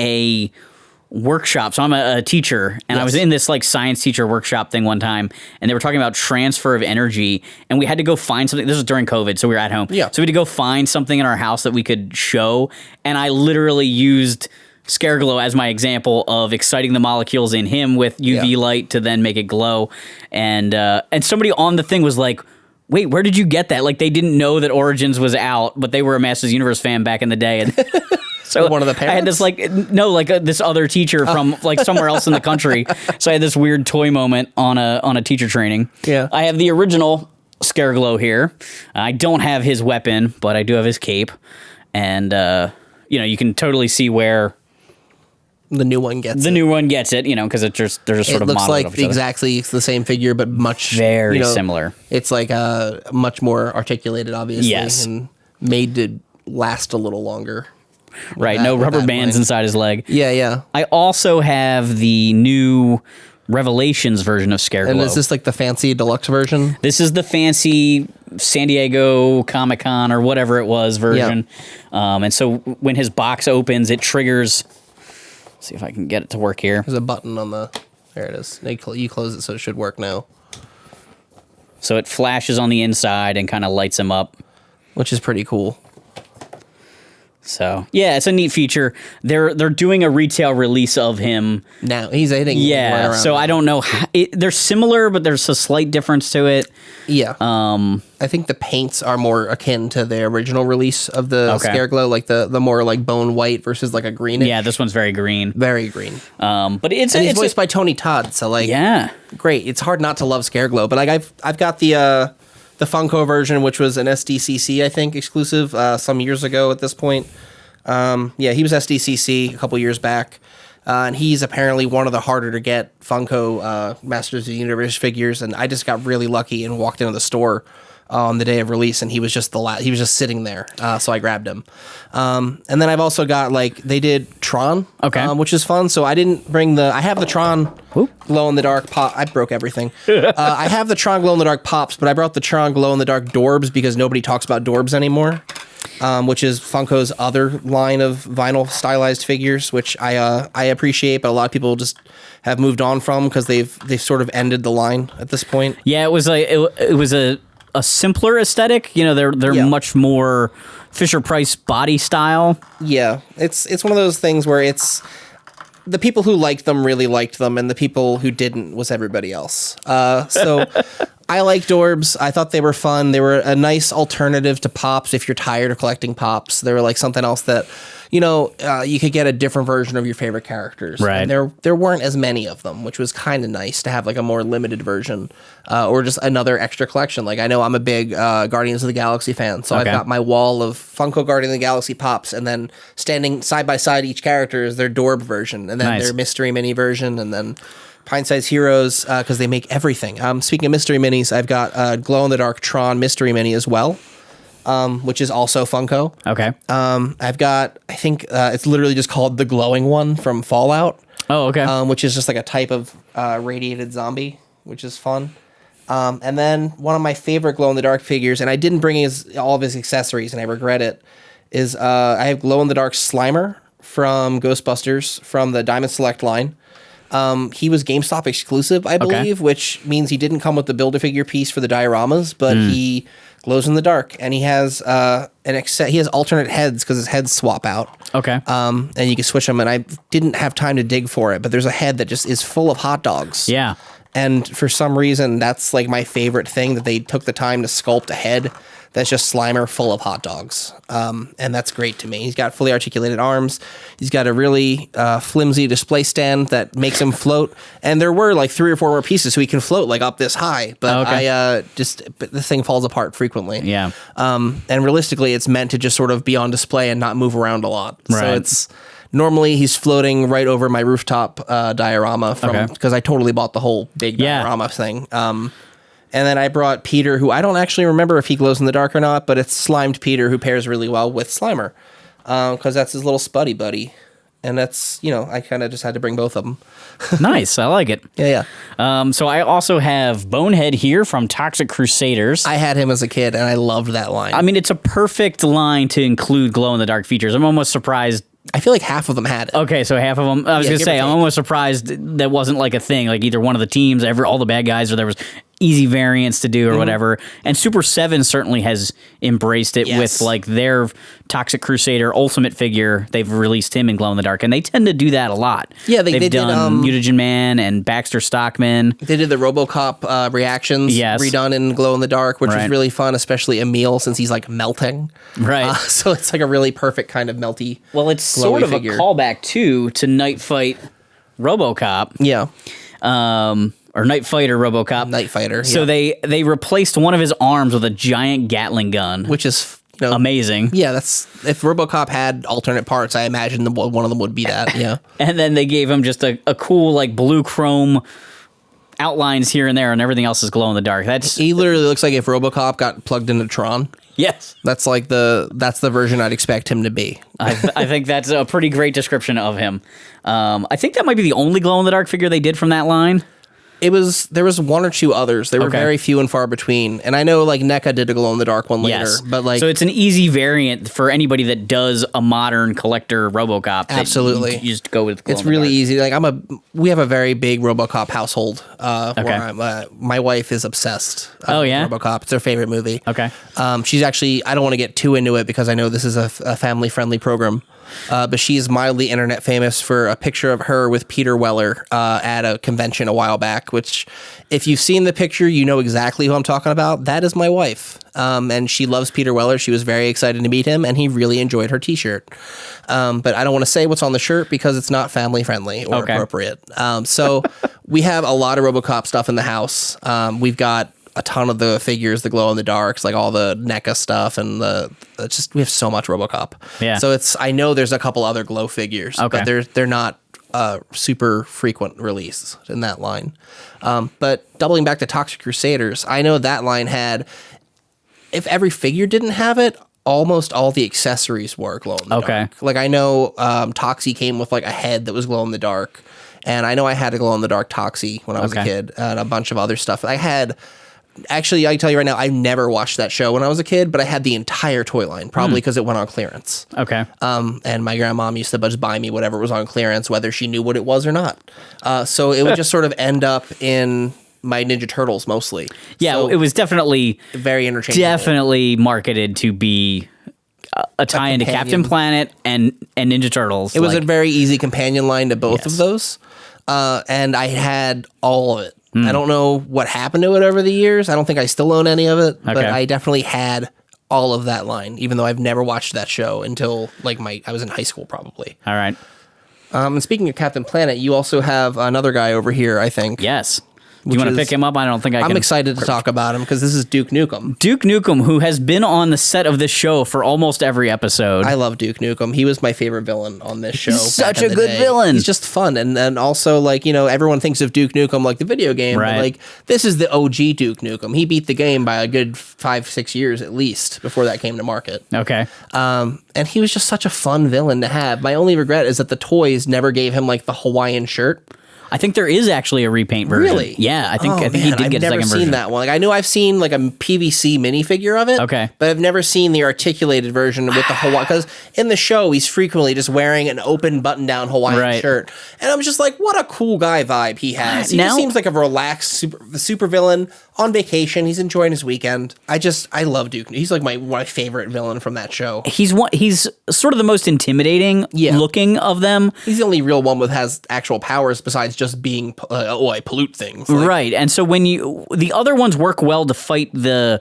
workshop. So I'm a teacher, and I was in this like science teacher workshop thing one time, and they were talking about transfer of energy, and we had to go find something. This was during COVID, so we were at home. Yeah. So we had to go find something in our house that we could show, and I literally used Scareglow as my example of exciting the molecules in him with UV light to then make it glow. And somebody on the thing was like, wait, where did you get that? Like, they didn't know that Origins was out, but they were a Masters Universe fan back in the day. And so one of the parents? I had this this other teacher from like somewhere else in the country. So I had this weird toy moment on a teacher training. Yeah. I have the original Scareglow here. I don't have his weapon, but I do have his cape. And, you can totally see where the new one gets it, because it's just they're just sort of looks modeled like exactly the same figure, but much very similar. It's like much more articulated, obviously, yes, and made to last a little longer. Right, no rubber bands inside his leg. Yeah. I also have the new Revelations version of Scareglow. And is this like the fancy deluxe version? This is the fancy San Diego Comic-Con or whatever it was version. Yeah. And so when his box opens, it triggers. See if I can get it to work here. There's a button on the... There it is. You close it, so it should work now. So it flashes on the inside and kind of lights him up. Which is pretty cool. So, yeah, it's a neat feature. They're doing a retail release of him. Now, he's hitting right around so now. I don't know. They're similar, but there's a slight difference to it. Yeah. I think the paints are more akin to the original release of the Scareglow, like the more like bone white versus like a greenish. Yeah, this one's very green. Very green. But he's voiced by Tony Todd, so like great. It's hard not to love Scareglow, but like I've got the Funko version, which was an SDCC, I think, exclusive some years ago at this point. He was SDCC a couple years back. And he's apparently one of the harder to get Funko Masters of the Universe figures. And I just got really lucky and walked into the store on the day of release, and he was just he was just sitting there. So I grabbed him. And then I've also got they did Tron, which is fun. So I didn't bring I have the Tron glow in the dark pop. I broke everything. I have the Tron glow in the dark pops, but I brought the Tron glow in the dark Dorbs because nobody talks about Dorbs anymore. Which is Funko's other line of vinyl stylized figures, which I appreciate, but a lot of people just have moved on from because they've sort of ended the line at this point. Yeah, it was a simpler aesthetic. They're much more Fisher-Price body style. Yeah, it's one of those things where it's the people who liked them really liked them, and the people who didn't was everybody else. So I liked Dorbs. I thought they were fun. They were a nice alternative to Pops if you're tired of collecting Pops. They were like something else that, you could get a different version of your favorite characters. Right. And there weren't as many of them, which was kind of nice to have like a more limited version or just another extra collection. Like I know I'm a big Guardians of the Galaxy fan, so I've got my wall of Funko Guardians of the Galaxy Pops, and then standing side by side each character is their Dorb version, and then their Mystery Mini version, and then Pint-Sized Heroes, because they make everything. Speaking of Mystery Minis, I've got glow-in-the-dark Tron Mystery Mini as well, which is also Funko. Okay. I've got, I think it's literally just called the Glowing One from Fallout. Oh, okay. Which is just like a type of radiated zombie, which is fun. And then one of my favorite glow-in-the-dark figures, and I didn't bring all of his accessories, and I regret it, is I have glow-in-the-dark Slimer from Ghostbusters from the Diamond Select line. He was GameStop exclusive, I believe, which means he didn't come with the Build-A-Figure piece for the dioramas, but he glows in the dark, and he has he has alternate heads because his heads swap out. Okay. And you can switch them, and I didn't have time to dig for it, but there's a head that just is full of hot dogs. Yeah. And for some reason, that's like my favorite thing, that they took the time to sculpt a head that's just Slimer full of hot dogs. And that's great to me. He's got fully articulated arms. He's got a really flimsy display stand that makes him float. And there were like 3 or 4 more pieces so he can float like up this high. But but the thing falls apart frequently. Yeah. And realistically, it's meant to just sort of be on display and not move around a lot. Right. So it's... Normally, he's floating right over my rooftop diorama because I totally bought the whole big diorama thing. And then I brought Peter, who I don't actually remember if he glows in the dark or not, but it's Slimed Peter, who pairs really well with Slimer because that's his little spuddy buddy. And that's, I kind of just had to bring both of them. Nice. I like it. Yeah. So I also have Bonehead here from Toxic Crusaders. I had him as a kid, and I loved that line. I mean, it's a perfect line to include glow-in-the-dark features. I'm almost surprised I feel like half of them had it. Okay, so half of them. I was gonna give or say, I'm take. almost surprised that wasn't like a thing. Like either one of the teams, all the bad guys, or there was easy variants to do or whatever. And Super 7 certainly has embraced it Yes. with like their Toxic Crusader Ultimate figure. They've released him in Glow in the Dark, and they tend to do that a lot. Yeah, they They've did, done Mutagen Man and Baxter Stockman. They did the RoboCop reactions Yes. redone in Glow in the Dark, which was Right. really fun, especially Emil since he's like melting. Right. So it's like a really perfect kind of melty. Well, it's glowy sort of figure. a callback too to Night Fight RoboCop. Yeah, Or Night Fighter RoboCop. Night Fighter. So yeah. they replaced one of his arms with a giant Gatling gun. Which is Amazing. Yeah, that's if RoboCop had alternate parts, I imagine one of them would be that. Yeah. And then they gave him just a cool like blue chrome outlines here and there, and everything else is glow in the dark. That's He literally looks like if RoboCop got plugged into Tron. yes. That's like that's the version I'd expect him to be. I think that's a pretty great description of him. I think that might be the only glow in the dark figure they did from that line. There was one or two others. They were Okay. very few and far between. And I know like NECA did a glow in the dark one later, Yes, but like so it's an easy variant for anybody that does a modern collector RoboCop. that Absolutely. you just go with. Glow it's in the really dark. easy. Like we have a very big RoboCop household. Okay. Where my wife is obsessed. Oh, yeah? with RoboCop. It's her favorite movie. Okay. She's actually. I don't want to get too into it because I know this is a family friendly program. But she's mildly internet famous for a picture of her with Peter Weller at a convention a while back, which if you've seen the picture, you know exactly who I'm talking about. That is my wife. And she loves Peter Weller. She was very excited to meet him, and he really enjoyed her t-shirt. But I don't want to say what's on the shirt because it's not family friendly or Okay. appropriate. So we have a lot of RoboCop stuff in the house. We've got a ton of the figures, the glow in the darks, like all the NECA stuff, and we have so much RoboCop. Yeah. So I know there's a couple other glow figures, Okay. but they're not super frequent release in that line. But doubling back to Toxic Crusaders, I know that line had, if every figure didn't have it, almost all the accessories were glow in the Okay. dark. Like I know Toxie came with like a head that was glow in the dark, and I know I had a glow in the dark Toxie when I was a Okay. kid, and a bunch of other stuff. Actually, I can tell you right now, I never watched that show when I was a kid, but I had the entire toy line, probably because it went on clearance. Okay. And my grandmom used to just buy me whatever was on clearance, whether she knew what it was or not. So it would just sort of end up in my Ninja Turtles mostly. Yeah, So it was definitely very interchangeable. marketed to be a tie into companion. Captain Planet and Ninja Turtles. It was a very easy companion line to both Yes. of those. And I had all of it. Hmm. I don't know what happened to it over the years. I don't think I still own any of it, but Okay. I definitely had all of that line, even though I've never watched that show until like I was in high school probably. all right. And speaking of Captain Planet, you also have another guy over here, I think. Yes. Do you want to is- pick him up? I don't think I can. I'm excited to talk about him because this is Duke Nukem. Duke Nukem, who has been on the set of this show for almost every episode. I love Duke Nukem. He was my favorite villain on this show. He's back such in a the good day. villain. He's just fun. And also, like, everyone thinks of Duke Nukem like the video game. Right. But, like, this is the OG Duke Nukem. He beat the game by a good 5-6 years at least before that came to market. Okay. And he was just such a fun villain to have. My only regret is that the toys never gave him, like, the Hawaiian shirt. I think there is actually a repaint version. Really? Yeah, I think Oh, he man, did get a I've never second seen version. that one. Like I know I've seen like a PVC minifigure of it. Okay. But I've never seen the articulated version with the Hawaii. Because in the show, he's frequently just wearing an open button-down Hawaiian Right. shirt, and I'm just like, what a cool guy vibe he has. He Now- just seems like a relaxed super villain on vacation. He's enjoying his weekend. I love Duke. He's like my favorite villain from that show. He's sort of the most intimidating Yeah. looking of them. He's the only real one with has actual powers besides just being I pollute things. Like, Right. And so when the other ones work well to fight the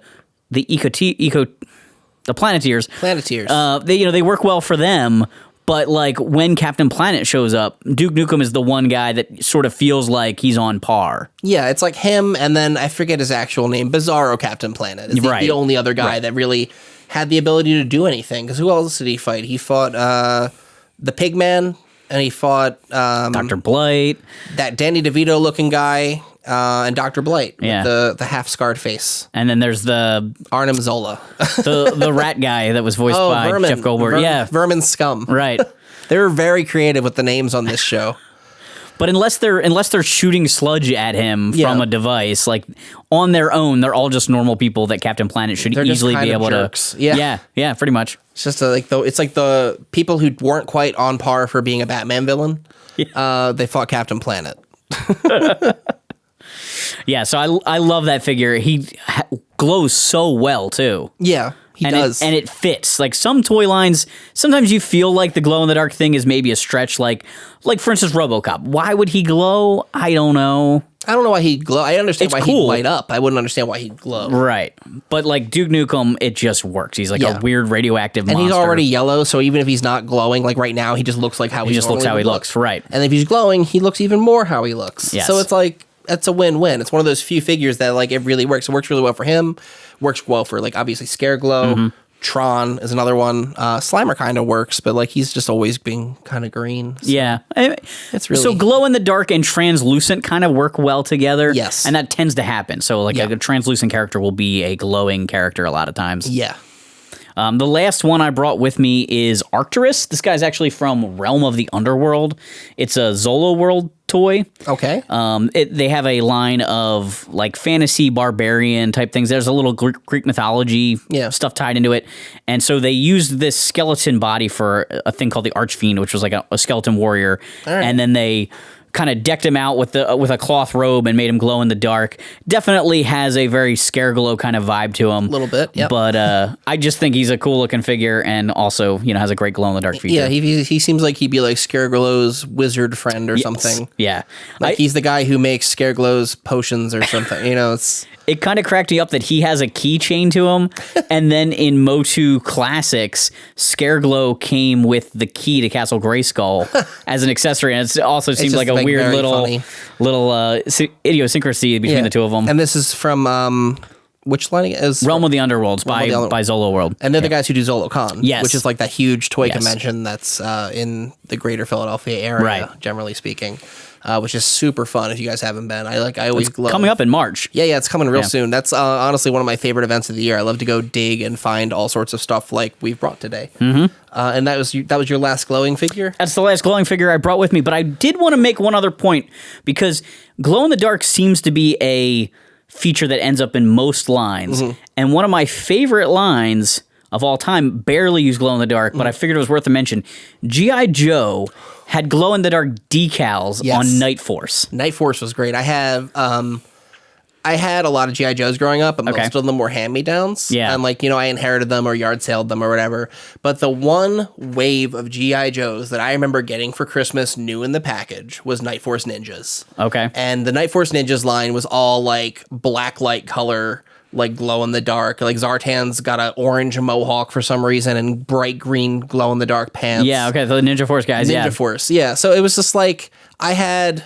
Planeteers. Planeteers. They work well for them, but like when Captain Planet shows up, Duke Nukem is the one guy that sort of feels like he's on par. Yeah, it's like him, and then I forget his actual name. Bizarro Captain Planet is Right. the only other guy that really had the ability to do anything. Because who else did he fight? He fought the Pigman, and he fought Dr. Blight. that Danny DeVito looking guy, and Dr. Blight Yeah. with the half scarred face. And then there's the Arnim Zola. the rat guy that was voiced by Vermin. Jeff Goldberg. Yeah. Vermin scum. Right. They were very creative with the names on this show. But unless they're shooting sludge at him from a device, like on their own, they're all just normal people that Captain Planet should easily be able jerks. to. Yeah, pretty much. It's just it's like the people who weren't quite on par for being a Batman villain. They fought Captain Planet. Yeah, so I love that figure. He glows so well too. Yeah, he does. And it fits. Like some toy lines, sometimes you feel like the glow in the dark thing is maybe a stretch. Like for instance, RoboCop. Why would he glow? I don't know. I don't know why he'd glow. I understand It's why cool. he'd light up. I wouldn't understand why he'd glow. Right. But like Duke Nukem, it just works. He's like a weird radioactive monster. And he's already yellow, so even if he's not glowing, like right now, he just looks like how he just looks how he looks. Right. And if he's glowing, he looks even more how he looks. Yes. So it's like, that's a win-win. It's one of those few figures that like it really works. It works really well for him. Works well for like obviously Scareglow. Mm-hmm. Tron is another one. Slimer kind of works, but like he's just always being kind of green. So Yeah. it's really So glow in the dark and translucent kind of work well together. Yes. And that tends to happen. So like a translucent character will be a glowing character a lot of times. yeah. The last one I brought with me is Arcturus. This guy's actually from Realm of the Underworld. It's a Zolo World toy. Okay. They have a line of like fantasy barbarian type things. There's a little Greek mythology stuff tied into it. And so they used this skeleton body for a thing called the Archfiend, which was like a skeleton warrior. All right. And then they kind of decked him out with a cloth robe and made him glow in the dark. Definitely has a very Scareglow kind of vibe to him. A little bit, yep. But I just think he's a cool looking figure and also, has a great glow in the dark feature. Yeah, he seems like he'd be like Scareglow's wizard friend or something. Yeah. Like he's the guy who makes Scareglow's potions or something. It's... It kind of cracked me up that he has a keychain to him, and then in Motu Classics, Scareglow came with the key to Castle Grayskull as an accessory, and it also seems like a weird little idiosyncrasy between the two of them. And this is from which line is Realm of the Underworlds by Zolo World, and they're the guys who do ZoloCon, yes, which is like that huge toy convention that's in the greater Philadelphia area, generally speaking. Which is super fun if you guys haven't been. I always love coming up in March. Yeah, it's coming real soon. That's honestly one of my favorite events of the year. I love to go dig and find all sorts of stuff like we've brought today. Mm-hmm. And that was your last glowing figure? That's the last glowing figure I brought with me, but I did want to make one other point because glow in the dark seems to be a feature that ends up in most lines. Mm-hmm. And one of my favorite lines of all time barely use glow in the dark, but I figured it was worth a mention. G.I. Joe had glow in the dark decals on Night Force. Night Force was great. I had a lot of G.I. Joes growing up, but most of them were hand-me-downs. Yeah. And I inherited them or yard saled them or whatever. But the one wave of G.I. Joes that I remember getting for Christmas new in the package was Night Force Ninjas. Okay. And the Night Force Ninjas line was all like black light color, like glow in the dark. Like Zartan's got an orange mohawk for some reason and bright green glow in the dark pants. Yeah, okay, the Ninja Force guys, Ninja Force, yeah. So it was just like I had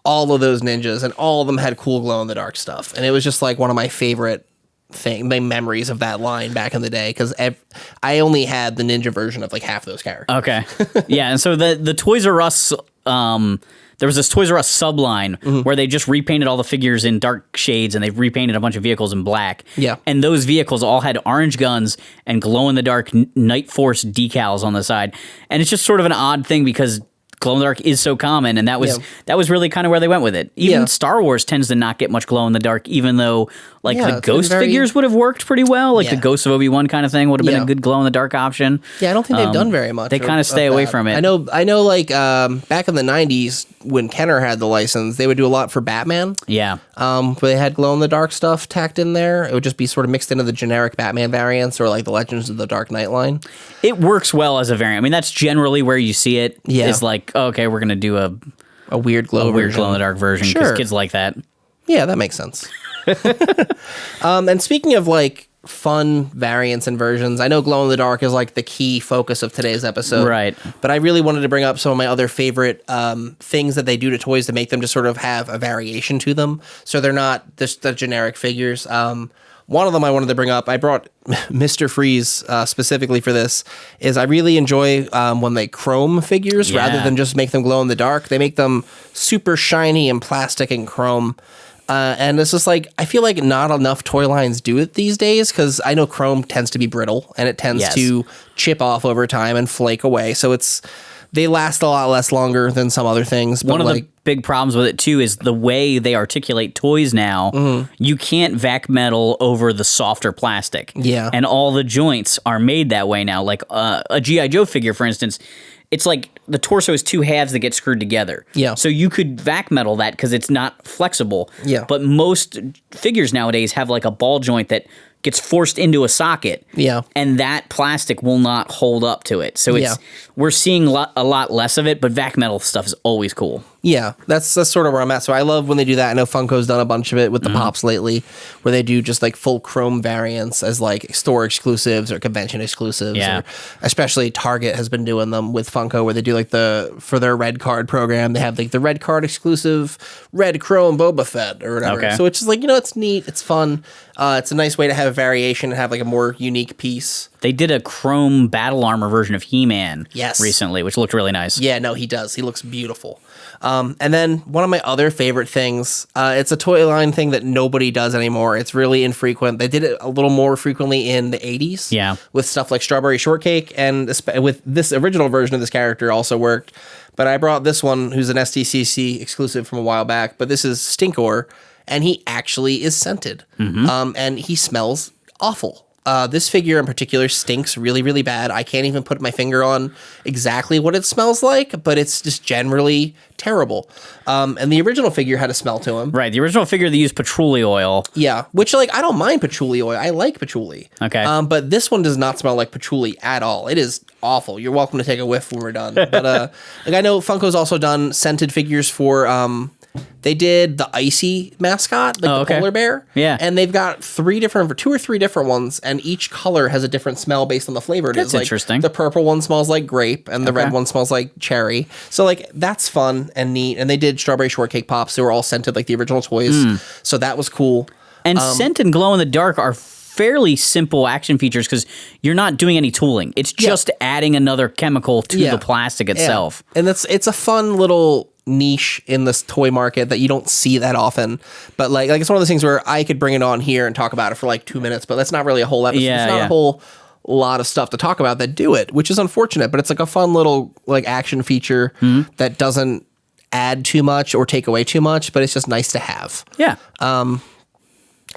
all of those ninjas and all of them had cool glow in the dark stuff. And it was just like one of my favorite memories of that line back in the day because I only had the ninja version of like half those characters. Okay. Yeah, and so the Toys R Us there was this Toys R Us subline where they just repainted all the figures in dark shades and they repainted a bunch of vehicles in black. Yeah. And those vehicles all had orange guns and glow-in-the-dark Night Force decals on the side. And it's just sort of an odd thing because glow-in-the-dark is so common, and that was really kind of where they went with it. Even Star Wars tends to not get much glow-in-the-dark, even though the Ghost figures would have worked pretty well. Like the Ghost of Obi-Wan kind of thing would have been a good glow-in-the-dark option. Yeah, I don't think they've done very much. They kind of stay away from it. I know like back in the 90s when Kenner had the license, they would do a lot for Batman. Yeah. Where they had glow-in-the-dark stuff tacked in there. It would just be sort of mixed into the generic Batman variants or like the Legends of the Dark Knight line. It works well as a variant. I mean, that's generally where you see it. Yeah. Is like, okay, we're going to do a weird glow-in-the-dark version because kids like that. Yeah, that makes sense. And speaking of like fun variants and versions, I know glow in the dark is like the key focus of today's episode, right? But I really wanted to bring up some of my other favorite things that they do to toys to make them just sort of have a variation to them, so they're not just the generic figures. One of them I wanted to bring up, I brought Mr. Freeze specifically for this, is I really enjoy when they chrome figures rather than just make them glow in the dark. They make them super shiny and plastic and chrome. And it's just like, I feel like not enough toy lines do it these days because I know chrome tends to be brittle and it tends to chip off over time and flake away. So They last a lot less longer than some other things. But One of the big problems with it too is the way they articulate toys now. You can't vac metal over the softer plastic. Yeah. And all the joints are made that way now. Like a G.I. Joe figure, for instance, it's like the torso is two halves that get screwed together. Yeah. So you could vac metal that because it's not flexible. Yeah. But most figures nowadays have like a ball joint that gets forced into a socket. Yeah. And that plastic will not hold up to it. So it's we're seeing a lot less of it, but vac metal stuff is always cool. Yeah, that's sort of where I'm at. So I love when they do that. I know Funko's done a bunch of it with the Pops lately, where they do just like full chrome variants as like store exclusives or convention exclusives. Yeah. Or especially Target has been doing them with Funko, where they do like for their red card program, they have like the red card exclusive red chrome Boba Fett or whatever. Okay. So it's just like, it's neat. It's fun. It's a nice way to have a variation and have like a more unique piece. They did a chrome battle armor version of He-Man Yes. recently, which looked really nice. Yeah, no, he does. He looks beautiful. And then one of my other favorite things, it's a toy line thing that nobody does anymore. It's really infrequent. They did it a little more frequently in the 80s. Yeah. With stuff like Strawberry Shortcake, and with this original version of this character also worked. But I brought this one, who's an SDCC exclusive from a while back, but this is Stinkor, and he actually is scented. And he smells awful. This figure in particular stinks really, really bad. I can't even put my finger on exactly what it smells like, but it's just generally terrible. And the original figure had a smell to him. Right. The original figure, they used patchouli oil. Yeah, which like I don't mind patchouli oil. I like patchouli. Okay. But this one does not smell like patchouli at all. It is awful. You're welcome to take a whiff when we're done. But like I know Funko's also done scented figures for they did the Icy mascot, like the polar bear. Yeah. And they've got two or three different ones, and each color has a different smell based on the flavor it is. That's interesting. The purple one smells like grape, and the red one smells like cherry. So like that's fun and neat. And they did Strawberry Shortcake Pops. They were all scented like the original toys. So that was cool. And scent and glow in the dark are fairly simple action features because you're not doing any tooling. It's just adding another chemical to the plastic itself. Yeah. And it's a fun little niche in this toy market that you don't see that often. But like it's one of those things where I could bring it on here and talk about it for like 2 minutes, but that's not really a whole episode. Yeah, it's not a whole lot of stuff to talk about that do it, which is unfortunate, but it's like a fun little like action feature that doesn't add too much or take away too much, but it's just nice to have. Yeah.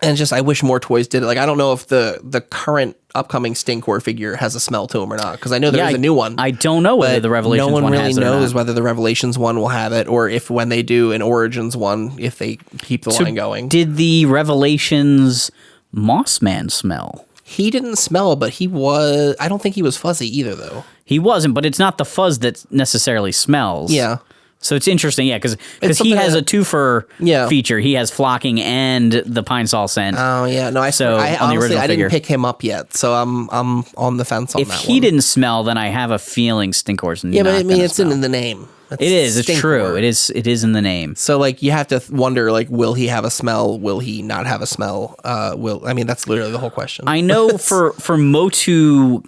And just I wish more toys did it. Like I don't know if the current upcoming Stinkor figure has a smell to him or not, because I know there's a new one. I don't know whether the Revelations no one one really has it or knows not. whether the Revelations one will have it, or if when they do an Origins one, if they keep the line going. Did the Revelations Mossman smell? He didn't smell, but I don't think he was fuzzy either, though. He wasn't, but it's not the fuzz that necessarily smells. Yeah. So it's interesting, yeah, because he something has a that- twofer feature. He has flocking and the pine sol scent. Oh yeah, no, I So, I on the honestly original I figure. didn't pick him up yet, so I'm on the fence on If that he one. didn't smell, then I have a feeling Stinkor's not Yeah, but I mean gonna it's smell. in the name. It is. It's Stinkor. true. It is in the name. So like you have to wonder like, will he have a smell? Will he not have a smell? That's literally the whole question. I know for Motu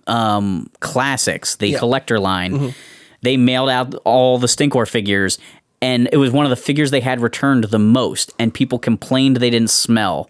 Classics, the collector line, they mailed out all the Stinkor figures, and it was one of the figures they had returned the most, and people complained they didn't smell.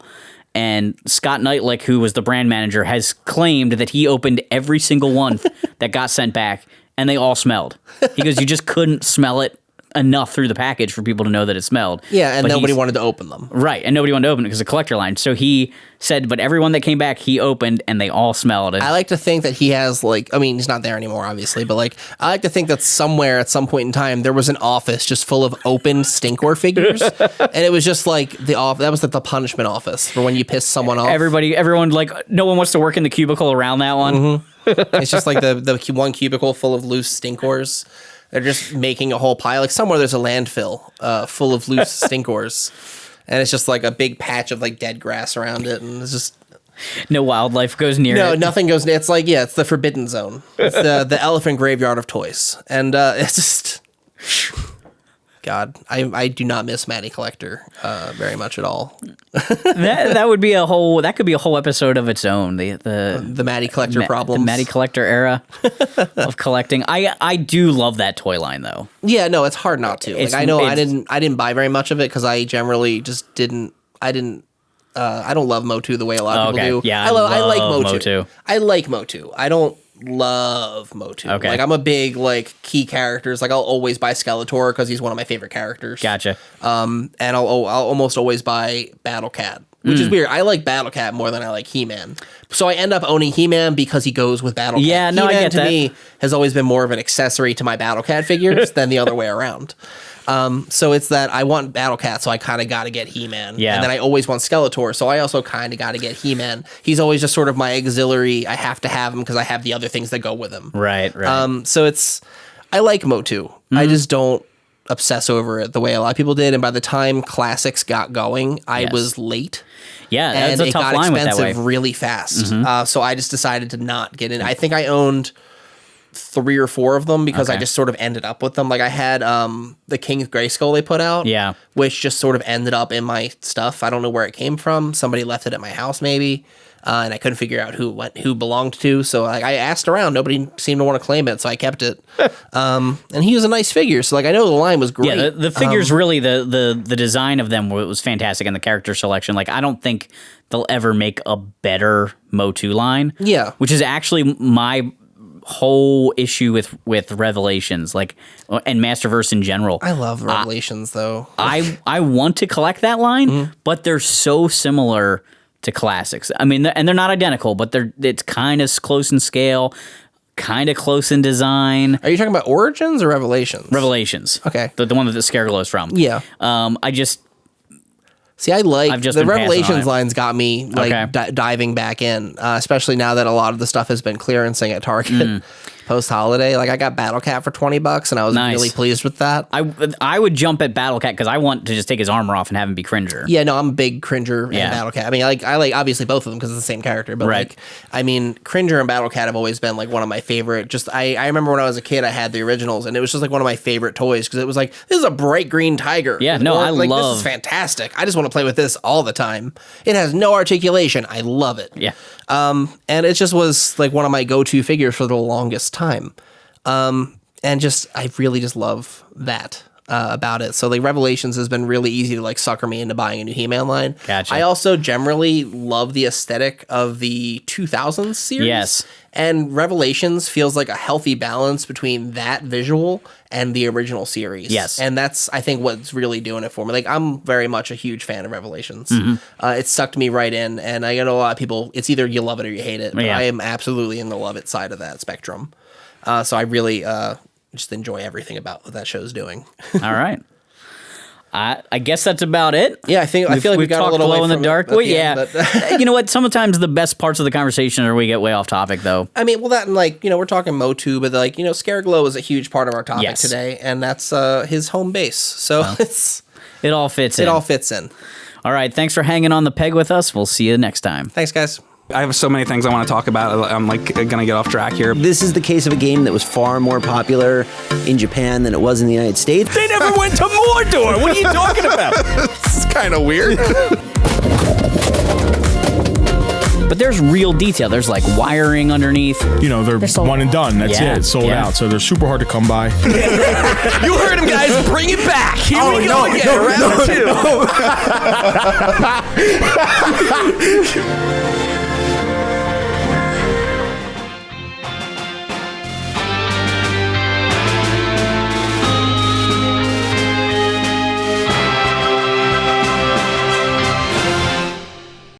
And Scott Knightlick, who was the brand manager, has claimed that he opened every single one that got sent back, and they all smelled. He goes, you just couldn't smell it enough through the package for people to know that it smelled. Yeah, and But nobody he's- wanted to open them. Right, and nobody wanted to open it because of the collector line. So he said, but everyone that came back, he opened, and they all smelled it. I like to think that he has he's not there anymore, obviously, but like I like to think that somewhere at some point in time there was an office just full of open Stinkor figures, and it was just like that was like the punishment office for when you piss someone off. Everyone, like, no one wants to work in the cubicle around that one. It's just like the one cubicle full of loose Stinkors. They're just making a whole pile. Like somewhere there's a landfill full of loose Stinkors, and it's just like a big patch of like dead grass around it, and it's just No wildlife goes near no, it. nothing goes. It's like it's the forbidden zone. It's the elephant graveyard of toys, and it's just God. I do not miss Matty Collector very much at all. that would be that could be a whole episode of its own. The Matty Collector problems. The Matty Collector era of collecting. I do love that toy line though. Yeah, no, it's hard not to. Like I know I didn't buy very much of it because I generally just didn't. I don't love Motu the way a lot of people do. Yeah, I like love Motu. Motu. I like Motu. I don't love Motu. Okay. Like I'm a big like key characters. Like I'll always buy Skeletor because he's one of my favorite characters. Gotcha. And I'll almost always buy Battle Cat, which is weird. I like Battle Cat more than I like He-Man. So I end up owning He-Man because he goes with Battle Cat. Yeah, no, I He-Man get to that. me has always been more of an accessory to my Battle Cat figures than the other way around. So it's that I want Battle Cat, so I kind of got to get He-Man. Yeah. And then I always want Skeletor, so I also kind of got to get He-Man. He's always just sort of my auxiliary. I have to have him because I have the other things that go with him. Right. So I like Motu. I just don't obsess over it the way a lot of people did. And by the time classics got going, I Yes. was late. Yeah, And that's a it tough got line with that way. expensive really fast. So I just decided to not get in. I think I owned 3 or 4 of them because I Okay. just sort of ended up with them. Like I had the King's Grayskull they put out. Yeah. Which just sort of ended up in my stuff. I don't know where it came from. Somebody left it at my house maybe. And I couldn't figure out who belonged to. So like, I asked around. Nobody seemed to want to claim it. So I kept it. And he was a nice figure. So like I know the line was great. Yeah, the figures really the design of them was fantastic, and the character selection. Like I don't think they'll ever make a better Motu line. Yeah. which is actually my whole issue with Revelations, like and Masterverse in general. I love Revelations though. I want to collect that line, but they're so similar to classics. I mean, and they're not identical, but it's kind of close in scale, kind of close in design. Are you talking about Origins or Revelations? Revelations, Okay. the one that the Scareglow is from. Yeah. I just See, I like I've just the been passing on Revelations it. lines got me like Okay. diving back in, especially now that a lot of the stuff has been clearancing at Target post holiday. Like I got Battle Cat for $20 and I was Nice. really pleased with that. I would jump at Battle Cat because I want to just take his armor off and have him be Cringer. Yeah, no, I'm a big Cringer and Yeah. Battle Cat. I mean, I like obviously both of them because it's the same character, but Right. like, I mean, Cringer and Battle Cat have always been like one of my favorite. Just I remember when I was a kid, I had the originals, and it was just like one of my favorite toys because it was like this is a bright green tiger. Yeah, with no, orange- I like, love- this is fantastic. I just want to play with this all the time. It has no articulation. I love it. Yeah. And it just was like one of my go-to figures for the longest time. And just I really just love that about it. So like Revelations has been really easy to like sucker me into buying a new He-Man line. Gotcha. I also generally love the aesthetic of the 2000s series. Yes. And Revelations feels like a healthy balance between that visual and the original series. Yes. And that's, I think, what's really doing it for me. Like, I'm very much a huge fan of Revelations. Mm-hmm. It sucked me right in. And I know a lot of people, it's either you love it or you hate it. But Yeah. I am absolutely in the love it side of that spectrum. So I really just enjoy everything about what that show's doing. All right. I guess that's about it. Yeah, I feel like we we've got a talked little glow way in the from dark. it at Well, the yeah. end, but- You know what? Sometimes the best parts of the conversation are we get way off topic, though. I mean, well, that and like, we're talking Motu, but like, Scareglow is a huge part of our topic Yes. today, and that's his home base. So It all fits in. it all fits in. All right. Thanks for hanging on the peg with us. We'll see you next time. Thanks, guys. I have so many things I want to talk about. I'm like gonna get off track here. This is the case of a game that was far more popular in Japan than it was in the United States. They never went to Mordor. What are you talking about? This is kind of weird. But there's real detail. There's like wiring underneath. They're one and done. That's Yeah, it. Sold yeah. out. So they're super hard to come by. You heard him, guys. Bring it back. Here we go again. Round two.